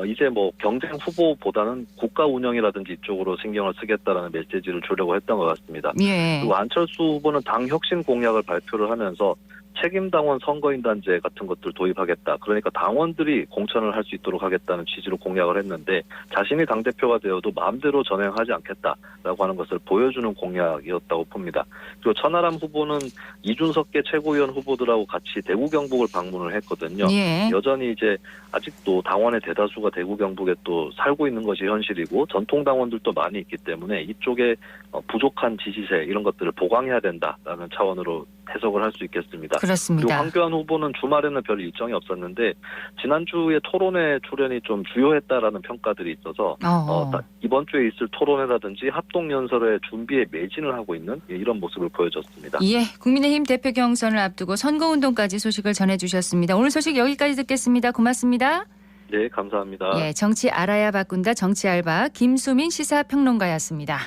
이제 뭐 경쟁 후보보다는 국가 운영이라든지 이쪽으로 신경을 쓰겠다라는 메시지를 주려고 했던 것 같습니다. 예. 그리고 안철수 후보는 당 혁신 공약을 발표를 하면서 책임당원 선거인단제 같은 것들 도입하겠다. 그러니까 당원들이 공천을 할 수 있도록 하겠다는 취지로 공약을 했는데 자신이 당대표가 되어도 마음대로 전행하지 않겠다라고 하는 것을 보여주는 공약이었다고 봅니다. 그리고 천하람 후보는 이준석계 최고위원 후보들하고 같이 대구 경북을 방문을 했거든요. 예. 여전히 이제 아직도 당원의 대다수가 대구 경북에 또 살고 있는 것이 현실이고 전통 당원들도 많이 있기 때문에 이쪽에 부족한 지지세 이런 것들을 보강해야 된다라는 차원으로 해석을 할 수 있겠습니다. 그렇습니다. 그리고 황교안 후보는 주말에는 별 일정이 없었는데 지난주에 토론회 출연이 좀 주요했다라는 평가들이 있어서 이번 주에 있을 토론회라든지 합동연설의 준비에 매진을 하고 있는 이런 모습을 보여줬습니다. 예, 국민의힘 대표 경선을 앞두고 선거운동까지 소식을 전해주셨습니다. 오늘 소식 여기까지 듣겠습니다. 고맙습니다. 네, 감사합니다. 예, 정치 알아야 바꾼다 정치알바 김수민 시사평론가였습니다.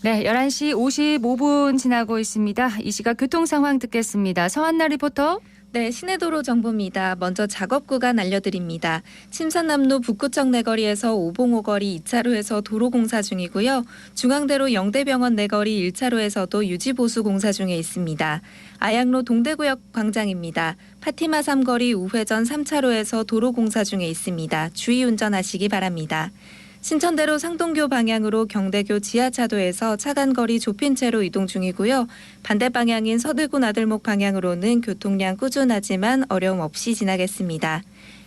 네, 11시 55분 지나고 있습니다. 이 시각 교통 상황 듣겠습니다. 서한나 리포터. 네, 시내도로 정보입니다. 먼저 작업 구간 알려드립니다. 침산남로 북구청 내거리에서 오봉오거리 2차로에서 도로 공사 중이고요. 중앙대로 영대병원 내거리 1차로에서도 유지보수 공사 중에 있습니다. 아양로 동대구역 광장입니다. 파티마 3거리 우회전 3차로에서 도로 공사 중에 있습니다. 주의 운전하시기 바랍니다. 신천대로 상동교 방향으로 경대교 지하차도에서 차간거리 좁힌 채로 이동 중이고요. 반대 방향인 서대구 나들목 방향으로는 교통량 꾸준하지만 어려움 없이 지나겠습니다.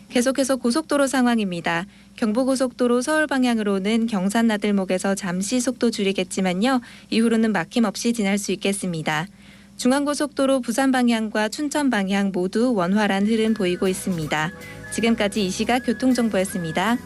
계속해서 고속도로 상황입니다. 경부고속도로 서울 방향으로는 경산 나들목에서 잠시 속도 줄이겠지만요. 이후로는 막힘없이 지날 수 있겠습니다. 중앙고속도로 부산 방향과 춘천 방향 모두 원활한 흐름 보이고 있습니다. 지금까지 이 시각 교통정보였습니다.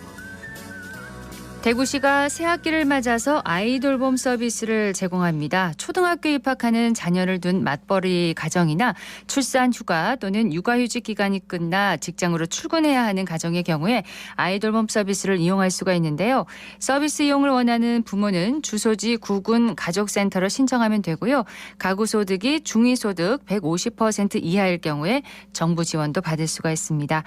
대구시가 새학기를 맞아서 아이돌봄 서비스를 제공합니다. 초등학교에 입학하는 자녀를 둔 맞벌이 가정이나 출산 휴가 또는 육아휴직 기간이 끝나 직장으로 출근해야 하는 가정의 경우에 아이돌봄 서비스를 이용할 수가 있는데요. 서비스 이용을 원하는 부모는 주소지 구군 가족센터를 신청하면 되고요. 가구 소득이 중위소득 150% 이하일 경우에 정부 지원도 받을 수가 있습니다.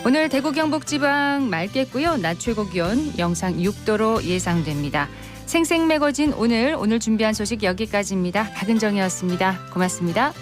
오늘 대구 경북 지방 맑겠고요. 낮 최고 기온 영상 6도로 예상됩니다. 생생매거진 오늘 준비한 소식 여기까지입니다. 박은정이었습니다. 고맙습니다.